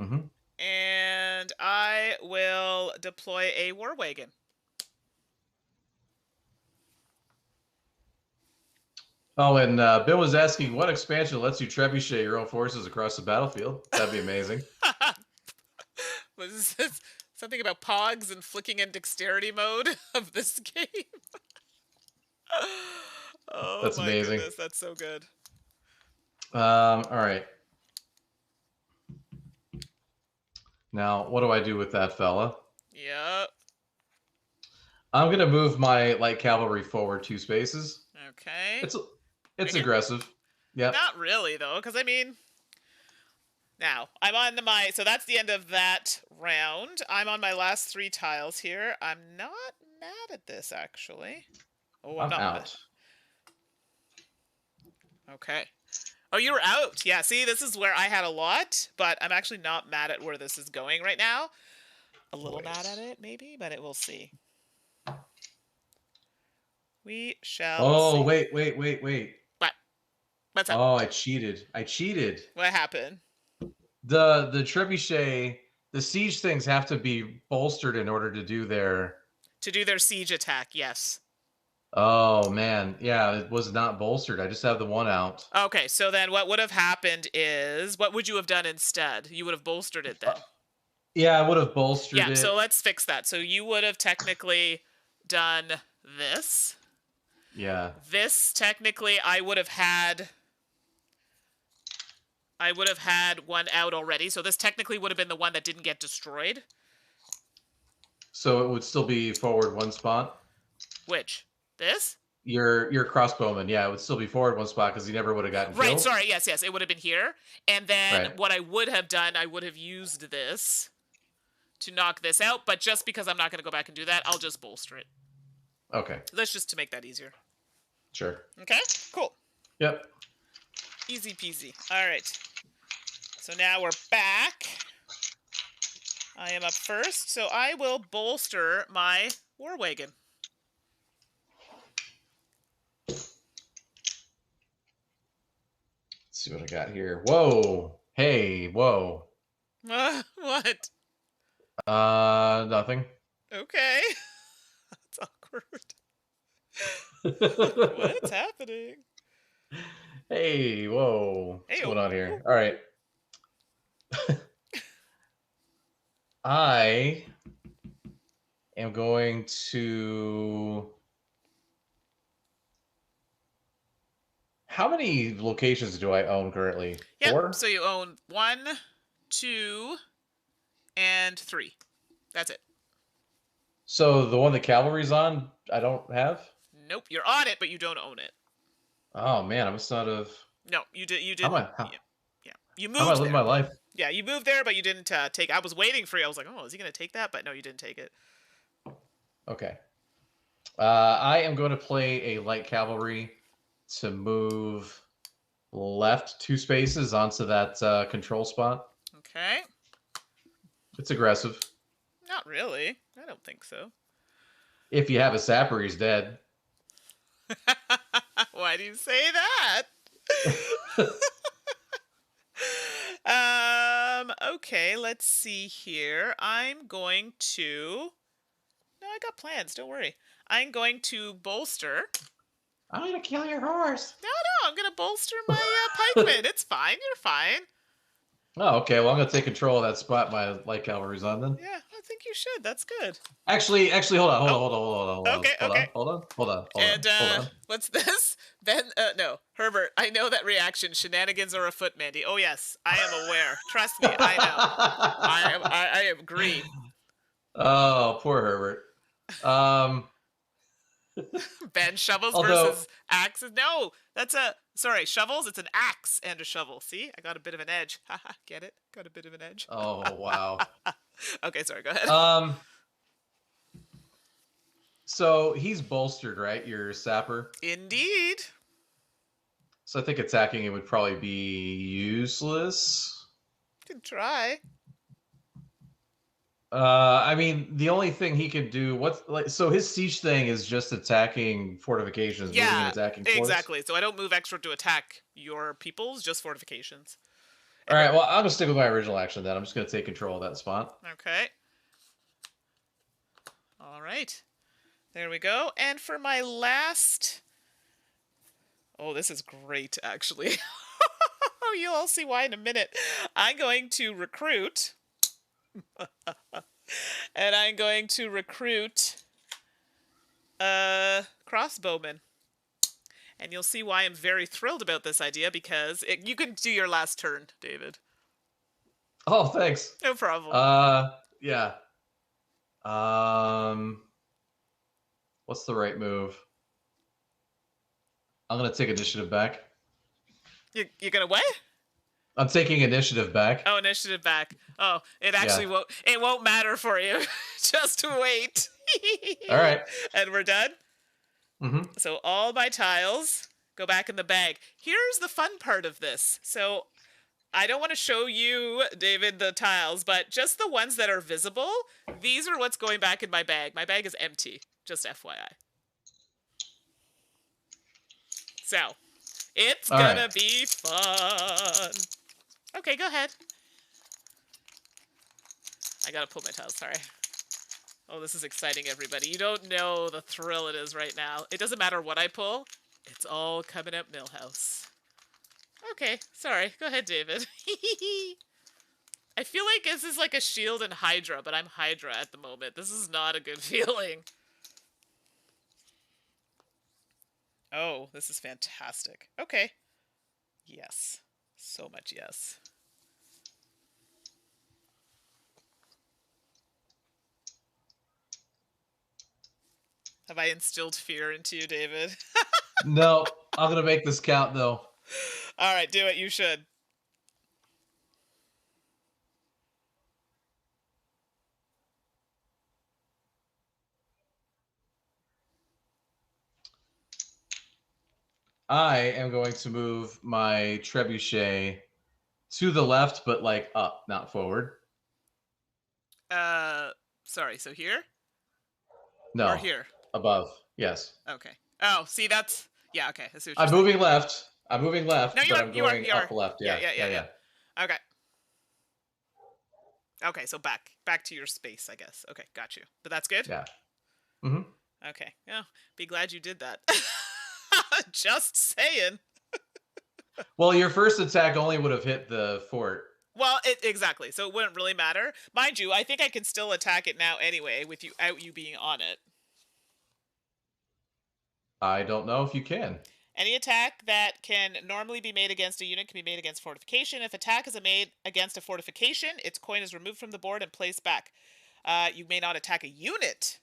Mm-hmm. And I will deploy a war wagon. Oh, and Ben was asking, what expansion lets you trebuchet your own forces across the battlefield? That'd be amazing. Was this something about pogs and flicking in dexterity mode of this game? Oh, that's amazing. Goodness, that's so good. All right. Now, what do I do with that fella? Yep. I'm going to move my light cavalry forward 2 spaces. Okay. It's aggressive. Yeah. Not really, though, because, I mean... Now, I'm on so that's the end of that round. I'm on my last 3 tiles here. I'm not mad at this, actually. Oh, I'm not out. Okay. Oh, you were out. Yeah, see, this is where I had a lot, but I'm actually not mad at where this is going right now. A little mad at it, maybe, but we'll see. We shall see. Oh, wait. What? What's up? Oh, I cheated. What happened? The trebuchet, the siege things have to be bolstered in order to do their siege attack. Yes. Oh man, yeah, it was not bolstered. I just have the 1 out. Okay, so then what would have happened is, what would you have done instead? You would have bolstered it then. Yeah, I would have bolstered it. Yeah, so let's fix that. So you would have technically done this. Yeah. This technically I would have had 1 out already. So this technically would have been the one that didn't get destroyed. So it would still be forward 1 spot. Which? This? Your crossbowman, yeah, it would still be forward 1 spot because he never would have gotten Right, killed. sorry, yes, it would have been here. And then Right. what I would have done, I would have used this to knock this out, but just because I'm not going to go back and do that, I'll just bolster it. Okay. That's just to make that easier. Sure. Okay, cool. Yep. Easy peasy. All right. So now we're back. I am up first, so I will bolster my war wagon. Let's see what I got here. Whoa. Hey, whoa. What? Nothing. Okay. That's awkward. What's happening? Hey, whoa. What's Hey-o. going on here? All right. I am going to... How many locations do I own currently? Yep. 4? So you own 1, 2, and 3. That's it. So the one the cavalry's on, I don't have? Nope. You're on it, but you don't own it. Oh, man. I must not have... No, you did. You How didn't. am I, Yeah. You how am I moved living there. my life? Yeah, you moved there, but you didn't take. I was waiting for you. I was like, oh, is he gonna take that? But no, you didn't take it. Okay. I am going to play a light cavalry to move left 2 spaces onto that control spot. Okay. It's aggressive. Not really. I don't think so. If you have a sapper, he's dead. Why do you say that? Okay, let's see here. I'm going to... No, I got plans. Don't worry. I'm going to bolster... I'm going to kill your horse. No, I'm going to bolster my pikemen. It's fine. You're fine. Oh, okay. Well, I'm going to take control of that spot my light cavalry's on then. Yeah, I think you should. That's good. Actually, hold on. Okay. Hold on. And what's this? No, Herbert, I know that reaction. Shenanigans are afoot, Mandy. Oh, yes, I am aware. Trust me, I know. I agree. Oh, poor Herbert. Ben, shovels versus axes. No, sorry, shovels. It's an axe and a shovel. See, I got a bit of an edge. Haha, get it? Got a bit of an edge. Oh, wow. Okay, sorry, go ahead. So he's bolstered, right? Your sapper? Indeed. So I think attacking it would probably be useless. You can try. I mean, the only thing he could do, so his siege thing is just attacking fortifications, moving and attacking forts? Exactly. So I don't move extra to attack your peoples, just fortifications. All right, well, I'm going to stick with my original action then. I'm just going to take control of that spot. Okay. All right. There we go. And for my last... Oh, this is great, actually. You'll all see why in a minute. I'm going to recruit... and I'm going to recruit crossbowmen. And you'll see why I'm very thrilled about this idea, because you can do your last turn, David. Oh, thanks. No problem. Yeah. What's the right move? I'm going to take initiative back. You're going to what? I'm taking initiative back. Oh, initiative back. Oh, it actually won't. It won't matter for you. Just wait. All right. And we're done. Mm-hmm. So all my tiles go back in the bag. Here's the fun part of this. So I don't want to show you, David, the tiles, but just the ones that are visible. These are what's going back in my bag. My bag is empty. Just FYI. So it's gonna be fun. Okay, go ahead. I gotta pull my tiles, sorry. Oh, this is exciting, everybody. You don't know the thrill it is right now. It doesn't matter what I pull. It's all coming up Millhouse. Okay, sorry. Go ahead, David. I feel like this is like a shield and Hydra, but I'm Hydra at the moment. This is not a good feeling. Oh, this is fantastic. Okay. Yes. So much yes. Have I instilled fear into you, David? No, I'm gonna make this count though. All right, do it. You should. I am going to move my trebuchet to the left, but like up, not forward. Sorry. So here or No, here? above. Yes. Okay. Oh, see, that's yeah. Okay, I see what you're I'm saying. moving left. I'm moving left, No, you but are. I'm You are. going You up are. left. Yeah. Yeah, Yeah. Yeah. yeah, yeah. Yeah. Okay. Okay. So back to your space, I guess. Okay, got you. But that's good. Yeah. Mm-hmm. Okay. Yeah. Be glad you did that. Just saying. Well, your first attack only would have hit the fort. Well, exactly. So it wouldn't really matter, mind you. I think I can still attack it now anyway, with you being on it. I don't know if you can. Any attack that can normally be made against a unit can be made against fortification. If attack is made against a fortification, its coin is removed from the board and placed back. You may not attack a unit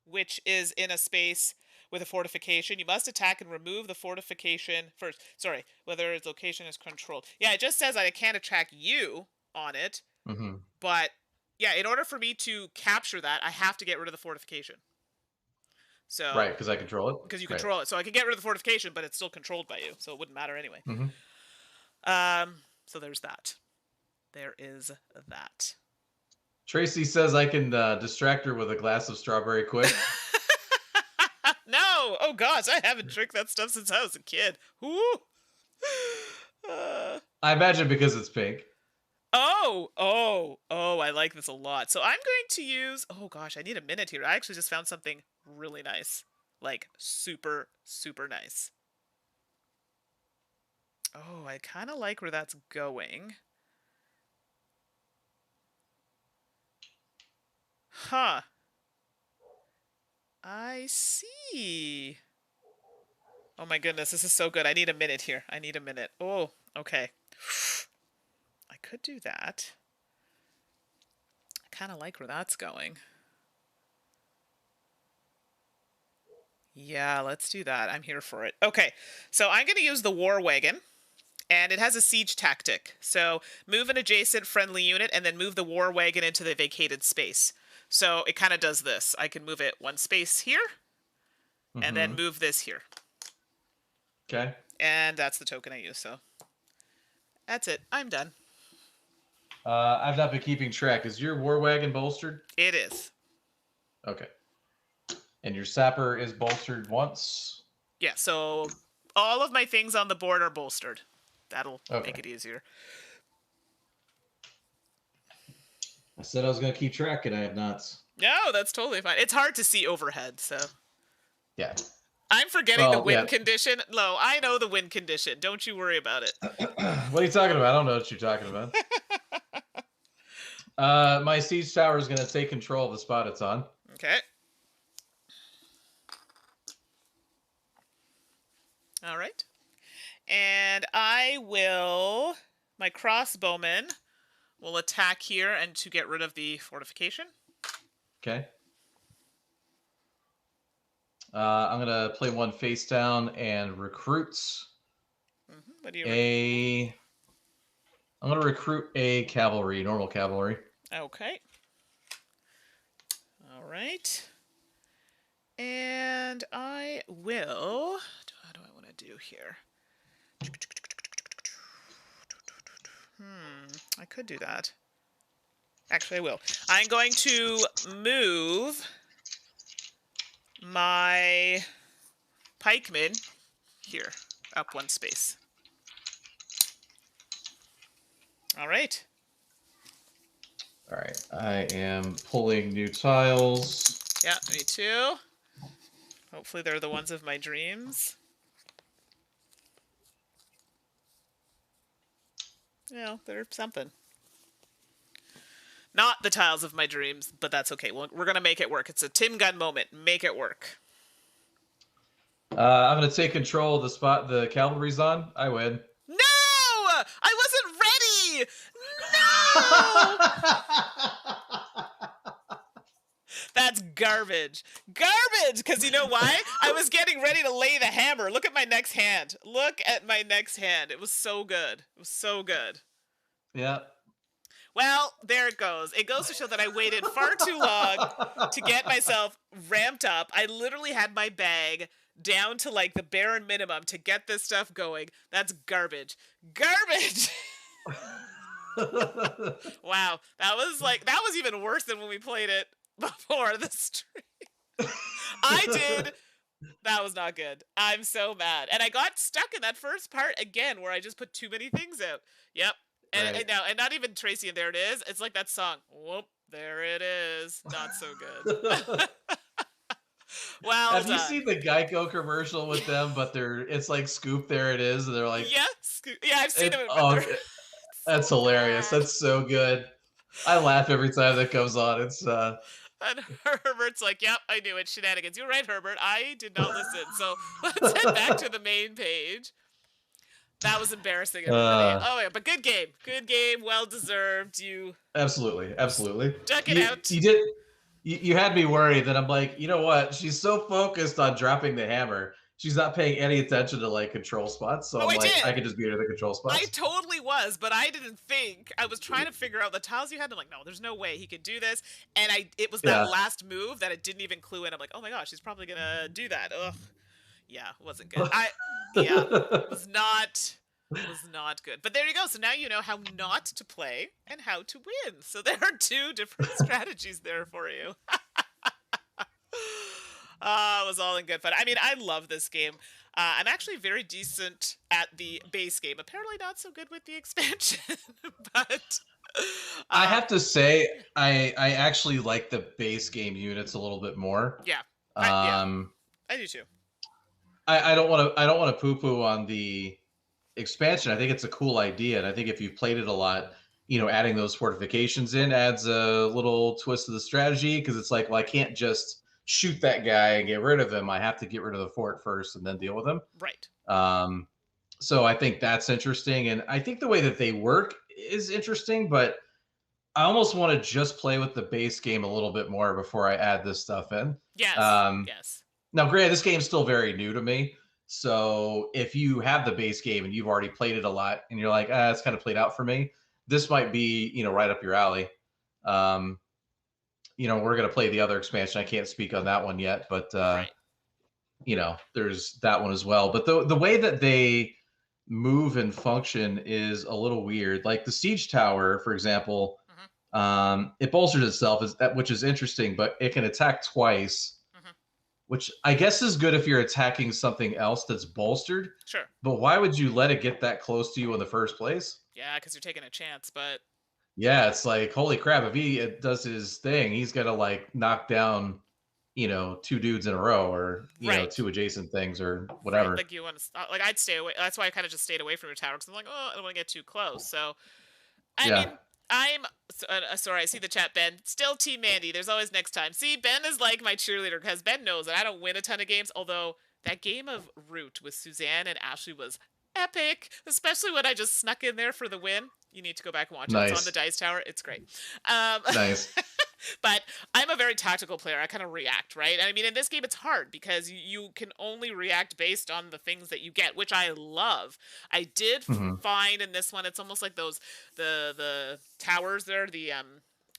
which is in a space with a fortification. You must attack and remove the fortification first. Sorry, whether its location is controlled. Yeah, it just says that I can't attack you on it. Mm-hmm. But yeah, in order for me to capture that, I have to get rid of the fortification. So right, because I control it. Because you control it, so I can get rid of the fortification, but it's still controlled by you, so it wouldn't matter anyway. Mm-hmm. So there's that. There is that. Tracy says I can distract her with a glass of strawberry quick. No! Oh gosh, I haven't drank that stuff since I was a kid. Ooh. I imagine because it's pink. Oh, I like this a lot. So I'm going to use... Oh gosh, I need a minute here. I actually just found something really nice. Like, super, super nice. Oh, I kind of like where that's going. Huh. I see. Oh my goodness, this is so good. I need a minute here. I need a minute. Oh, okay. I could do that. I kind of like where that's going. Yeah, let's do that. I'm here for it. Okay, so I'm going to use the War Wagon, and it has a siege tactic. So move an adjacent friendly unit, and then move the War Wagon into the vacated space. So it kind of does this. I can move it one space here, and then move this here. Okay. And that's the token I use, so that's it. I'm done. I've not been keeping track. Is your war wagon bolstered? It is. Okay. And your sapper is bolstered once? Yeah, so all of my things on the board are bolstered. That'll make it easier. I said I was going to keep track, and I have not. No, that's totally fine. It's hard to see overhead, so... Yeah. I'm forgetting the wind condition. No, I know the wind condition. Don't you worry about it. What are you talking about? I don't know what you're talking about. My siege tower is going to take control of the spot it's on. Okay. All right. And I will... My crossbowman will attack here and to get rid of the fortification. Okay. I'm going to play one face down and recruits What do you I'm going to recruit a cavalry, normal cavalry. Okay. All right. And I will... How do I want to do here? I could do that. Actually, I will. I'm going to move my pikemen here, up one space. All right. All right. I am pulling new tiles. Yeah, me too. Hopefully they're the ones of my dreams. Yeah, they're something. Not the tiles of my dreams, but that's okay. We're going to make it work. It's a Tim Gunn moment. Make it work. I'm going to take control of the spot the cavalry's on. I win. No! I wasn't ready! No! That's garbage. Garbage! Because you know why? I was getting ready to lay the hammer. Look at my next hand. Look at my next hand. It was so good. It was so good. Yeah. Well, there it goes. It goes to show that I waited far too long to get myself ramped up. I literally had my bag down to like the bare minimum to get this stuff going. That's garbage. Garbage! Wow. That was even worse than when we played it before the stream. That was not good. I'm so mad. And I got stuck in that first part again where I just put too many things out. Yep. And Right. now, and not even Tracy, and there it is. It's like that song. Whoop, there it is. Not so good. Well Have you done. seen the Geico commercial with them? But it's like Scoop, there it is, and they're like, Yeah, I've seen them. that's hilarious. Bad. That's so good. I laugh every time that comes on. It's And Herbert's like, yep, I knew it. Shenanigans. You're right, Herbert. I did not listen. So let's head back to the main page. That was embarrassing, everybody. Oh yeah, but good game. Good game. Well deserved. You absolutely. duck it out. You did. You had me worried that I'm like, you know what? She's so focused on dropping the hammer, she's not paying any attention to like control spots. So I'm like, I could just beat her to control spots. I totally was, but I didn't think. I was trying to figure out the tiles you had. I'm like, no, there's no way he could do this. And it was that last move that it didn't even clue in. I'm like, oh my gosh, he's probably gonna do that. Ugh. Yeah, wasn't good. It was not good. But there you go. So now you know how not to play and how to win. So there are two different strategies there for you. It was all in good fun. I mean, I love this game. I'm actually very decent at the base game. Apparently not so good with the expansion. But I have to say, I actually like the base game units a little bit more. Yeah. I do too. I don't want to poo-poo on the expansion. I think it's a cool idea, and I think if you've played it a lot, adding those fortifications in adds a little twist to the strategy, because it's like, well, I can't just shoot that guy and get rid of him. I have to get rid of the fort first and then deal with him. Right. So I think that's interesting, and I think the way that they work is interesting, but I almost want to just play with the base game a little bit more before I add this stuff in. Yes. Yes. Now, granted, this game's still very new to me. So if you have the base game and you've already played it a lot and you're like, it's kind of played out for me, this might be, right up your alley. We're going to play the other expansion. I can't speak on that one yet, but, right. There's that one as well. But the way that they move and function is a little weird. Like the siege tower, for example, it bolsters itself, which is interesting, but it can attack twice. Which I guess is good if you're attacking something else that's bolstered. Sure. But why would you let it get that close to you in the first place? Yeah, because you're taking a chance, but... Yeah, it's like, holy crap, if he does his thing, he's going to, like, knock down, 2 dudes in a row or, right. 2 adjacent things or whatever. Right. Like, you want to... Like, I'd stay away. That's why I kind of just stayed away from your tower, because I'm like, I don't want to get too close. So, I mean... I'm sorry, I see the chat, Ben. Still Team Mandy. There's always next time. See, Ben is like my cheerleader because Ben knows that I don't win a ton of games, although that game of Root with Suzanne and Ashley was epic, especially when I just snuck in there for the win. You need to go back and watch it. It's on the Dice Tower. It's great. Nice. But I'm a very tactical player. I kind of react, right? I mean, in this game, it's hard because you can only react based on the things that you get, which I love. I did find in this one, it's almost like those the towers there, the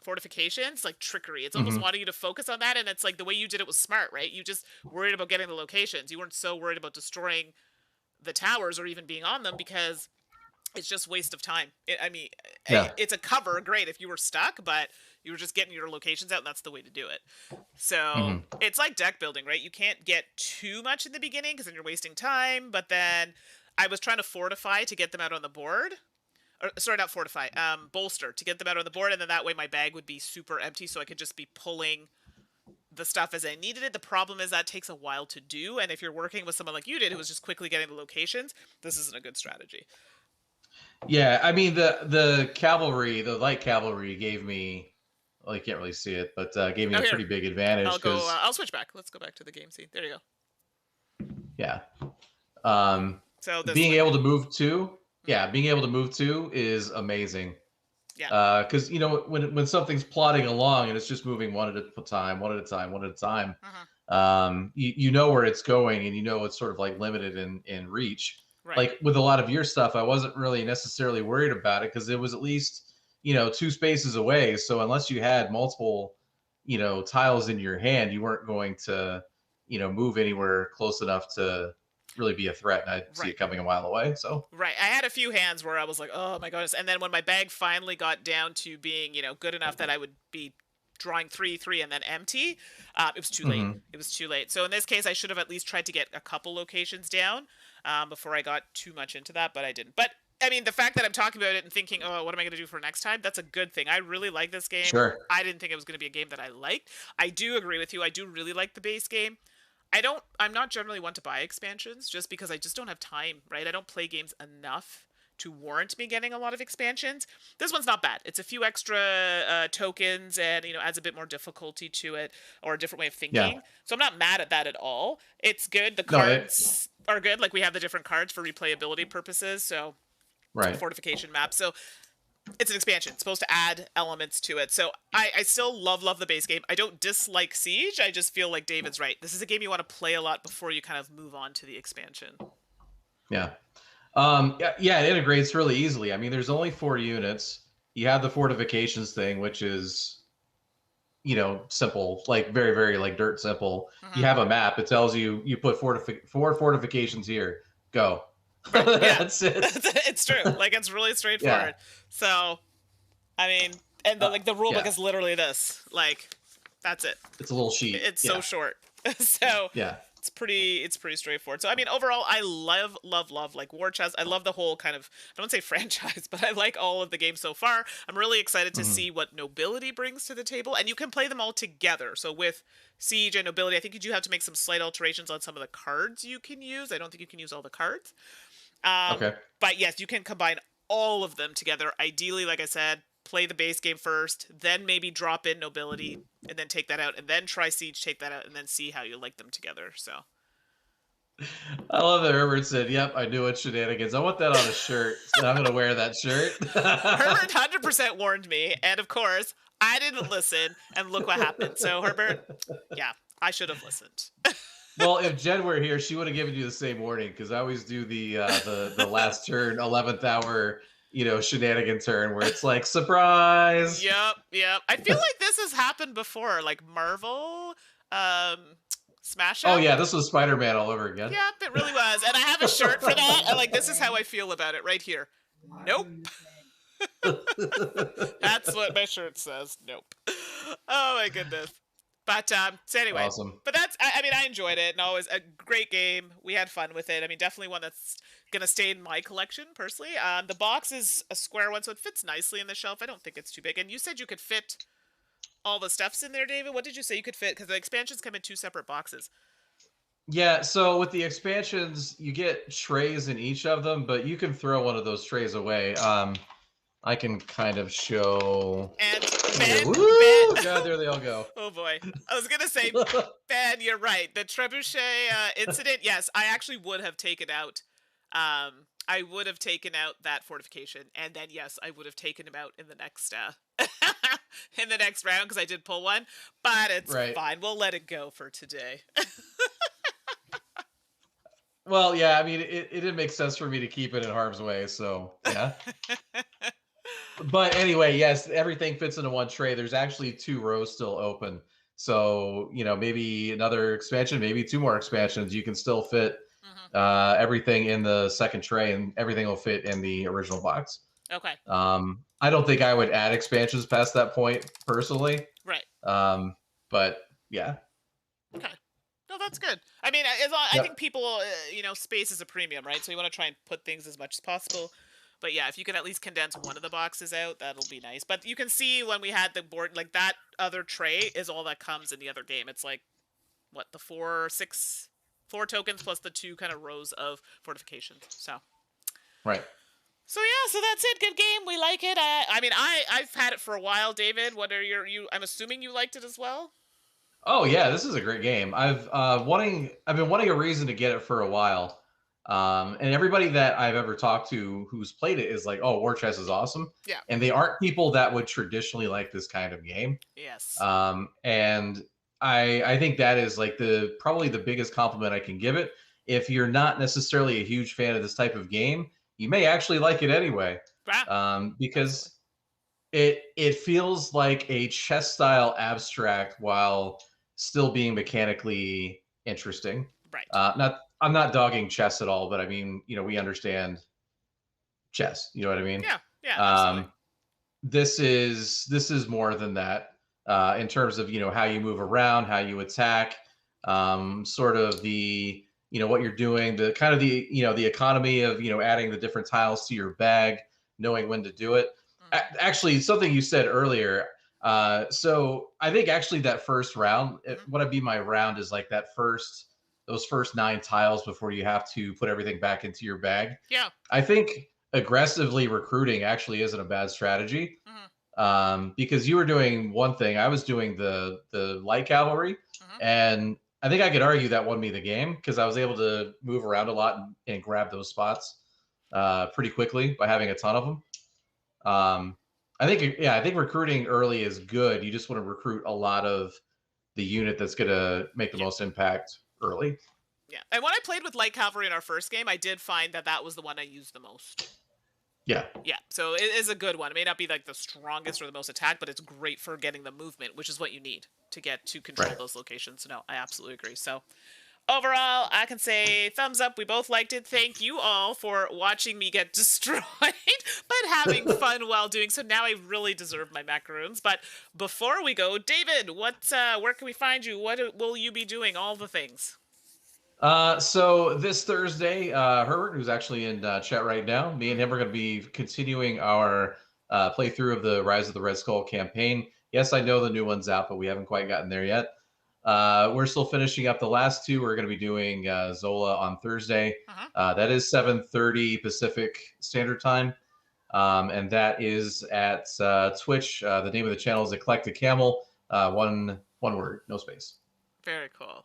fortifications, like trickery. It's almost wanting you to focus on that, and it's like the way you did it was smart, right? You just worried about getting the locations. You weren't so worried about destroying the towers or even being on them because it's just waste of time. It's a cover, great if you were stuck, but you were just getting your locations out, and that's the way to do it. So it's like deck building, right? You can't get too much in the beginning because then you're wasting time, but then I was trying to fortify to get them out on the board. Or, sorry, not fortify, bolster to get them out on the board, and then that way my bag would be super empty so I could just be pulling the stuff as I needed it. The problem is that takes a while to do, and if you're working with someone like you did who was just quickly getting the locations, this isn't a good strategy. Yeah, I mean, the cavalry, the light cavalry gave me, well, you can't really see it, but gave me a pretty big advantage. I'll switch back. Let's go back to the game scene. There you go. Yeah. So being able to move too is amazing. Yeah. Because when something's plodding along and it's just moving one at a time, Mhm. you know where it's going and you know it's sort of like limited in reach. Right. Like with a lot of your stuff, I wasn't really necessarily worried about it because it was at least two spaces away. So unless you had multiple tiles in your hand, you weren't going to move anywhere close enough to really be a threat. And I see Right. it coming a mile away. So Right. I had a few hands where I was like, oh my goodness. And then when my bag finally got down to being, good enough that I would be drawing 3, 3, and then empty, it was too late. mhm. It was too late. So in this case, I should have at least tried to get a couple locations down before I got too much into that, but I didn't. But I mean, the fact that I'm talking about it and thinking, oh, what am I going to do for next time? That's a good thing. I really like this game. Sure. I didn't think it was going to be a game that I liked. I do agree with you. I do really like the base game. I'm not generally one to buy expansions just because I just don't have time, right? I don't play games enough to warrant me getting a lot of expansions. This one's not bad. It's a few extra tokens and, adds a bit more difficulty to it or a different way of Yeah. thinking. So I'm not mad at that at all. It's good. The No. cards are good. Like we have the different cards for replayability purposes. So Right. fortification map. So it's an expansion. It's supposed to add elements to it. So I still love the base game. I don't dislike Siege. I just feel like David's right. This is a game you want to play a lot before you kind of move on to the expansion. Yeah. Yeah, it integrates really easily. I mean, there's only 4 units. You have the fortifications thing, which is, simple, like very, very like dirt simple. You Mm-hmm. have a map. It tells you put 4 fortifications here. Go. Right. Yeah. That's it. It's true. Like it's really Yeah. straightforward. So, I mean, and the rule book Yeah. is literally this. Like, that's it. It's a little sheet. It's Yeah. so short. So Yeah. it's pretty straightforward. So I mean, overall, I love like War Chest. I love the whole kind of, I don't say franchise, but I like all of the games so far. I'm really excited to Mhm. see what Nobility brings to the table, and you can play them all together. So with Siege and Nobility, I think you do have to make some slight alterations on some of the cards you can use. I don't think you can use all the cards. Okay. But yes, you can combine all of them together. Ideally, like I said, play the base game first, then maybe drop in Nobility, and then take that out, and then try Siege, take that out, and then see how you like them together. So I love that Herbert said, "Yep, I knew it, shenanigans." I want that on a shirt. And I'm gonna wear that shirt. Herbert 100% warned me, and of course, I didn't listen, and look what happened. So Herbert, yeah, I should have listened. Well, if Jen were here, she would have given you the same warning because I always do the last turn, 11th hour, shenanigan turn where it's like surprise. Yep. I feel like this has happened before, like Marvel, Smash Oh Up. yeah, this was Spider-Man all over again. Yep, it really was. And I have a shirt for that. And like, this is how I feel about it right here. Nope. That's what my shirt says. Nope. Oh my goodness. But so anyway, Awesome. but I mean I enjoyed it and always a great game. We had fun with it. I mean definitely one that's gonna stay in my collection personally. The box is a square one, so it fits nicely in the shelf. I don't think it's too big. And you said you could fit all the stuffs in there, David. What did you say you could fit? Because the expansions come in 2 separate boxes. Yeah, so with the expansions, you get trays in each of them, but you can throw one of those trays away. I can kind of show. And Here. Ben, Woo! Ben, God, there they all go. oh boy, I was gonna say Ben, you're right. The trebuchet incident, yes, I actually would have taken out. I would have taken out that fortification, and then yes, I would have taken him out in the next in the next round because I did pull one. But it's Right. fine. We'll let it go for today. Well, yeah, I mean, it didn't make sense for me to keep it in harm's way, so yeah. But anyway, yes, everything fits into one tray. There's actually 2 rows still open. So, maybe another expansion, maybe 2 more expansions. You can still fit Hmm. everything in the second tray and everything will fit in the original box. Okay. I don't think I would add expansions past that point personally. Right. But yeah. Okay. No, that's good. I mean, as long, I Yep. think people, space is a premium, right? So you want to try and put things as much as possible. But yeah, if you can at least condense one of the boxes out, that'll be nice. But you can see when we had the board, like that other tray is all that comes in the other game. It's like, what, the 4 tokens plus the 2 kind of rows of fortifications. So. Right. So yeah, so that's it. Good game. We like it. I mean, I've had it for a while, David. What are you? I'm assuming you liked it as well. Oh yeah, this is a great game. I've been wanting a reason to get it for a while. And everybody that I've ever talked to who's played it is like, "Oh, war chess is awesome," Yeah. and they aren't people that would traditionally like this kind of game. Yes. And I think that is like the probably the biggest compliment I can give it. If you're not necessarily a huge fan of this type of game, you may actually like it anyway, Ah, absolutely. because it feels like a chess style abstract while still being mechanically interesting. Right. Not I'm not dogging chess at all, but I mean, we understand chess. You know what I mean? Yeah. Yeah. Absolutely. Um, this is more than that, in terms of how you move around, how you attack, sort of the what you're doing, the kind of the economy of adding the different tiles to your bag, knowing when to do it. Hmm. Actually, something you said earlier. So I think actually that first round, Hmm. what would be my round is like those first 9 tiles before you have to put everything back into your bag. Yeah. I think aggressively recruiting actually isn't a bad strategy, Hmm. because you were doing one thing, I was doing the light cavalry, Hmm. and I think I could argue that won me the game because I was able to move around a lot and grab those spots pretty quickly by having a ton of them. Um, I think recruiting early is good. You just want to recruit a lot of the unit that's going to make the Yeah. most impact early. Yeah. And when I played with light cavalry in our first game, I did find that that was the one I used the most. Yeah. Yeah, so it is a good one. It may not be like the strongest or the most attack, but it's great for getting the movement, which is what you need to get to control Right. those locations. So no, I absolutely agree. So overall, I can say thumbs up. We both liked it. Thank you all for watching me get destroyed, but having fun while doing so. Now I really deserve my macaroons. But before we go, David, where can we find you? What will you be doing? All the things. So this Thursday, Herbert, who's actually in chat right now, me and Mm-hmm. him are going to be continuing our playthrough of the Rise of the Red Skull campaign. Yes, I know the new one's out, but we haven't quite gotten there yet. We're still finishing up the last two. We're going to be doing Zola on Thursday. Uh-huh. That is 7:30 Pacific Standard Time, and that is at Twitch. The name of the channel is Eclectic Camel. One word, no space. Very cool.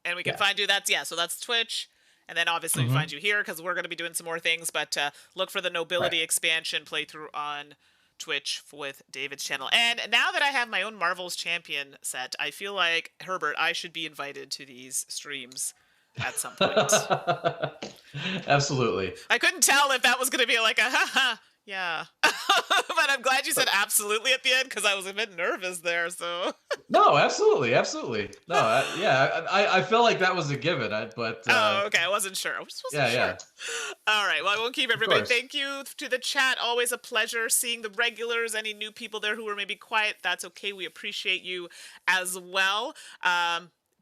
And we can Yeah. find you. So that's Twitch. And then obviously we Hmm. find you here because we're going to be doing some more things. But look for the Right. Nobility expansion playthrough on Twitch with David's channel. And now that I have my own Marvel's Champion set, I feel like, Herbert, I should be invited to these streams at some point. Absolutely. I couldn't tell if that was going to be like a haha. Yeah. But I'm glad you said absolutely at the end because I was a bit nervous there. So. No, absolutely, absolutely. No, yeah, I felt like that was a given, but Oh, okay. I wasn't sure. I just wasn't yeah, sure. yeah, All right. Well, I won't keep of everybody. course. Thank you to the chat. Always a pleasure seeing the regulars. Any new people there who are maybe quiet, that's okay. We appreciate you as well.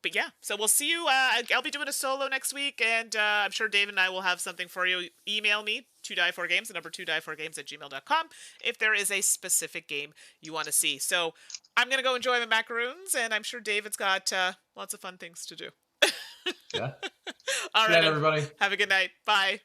But yeah, so we'll see you. I'll be doing a solo next week, and I'm sure Dave and I will have something for you. Email me, 2die4games, the number 2die4games at gmail.com, if there is a specific game you want to see. So I'm going to go enjoy my macaroons, and I'm sure David's got lots of fun things to do. Yeah. All Good night, right. everybody. Have a good night. Bye.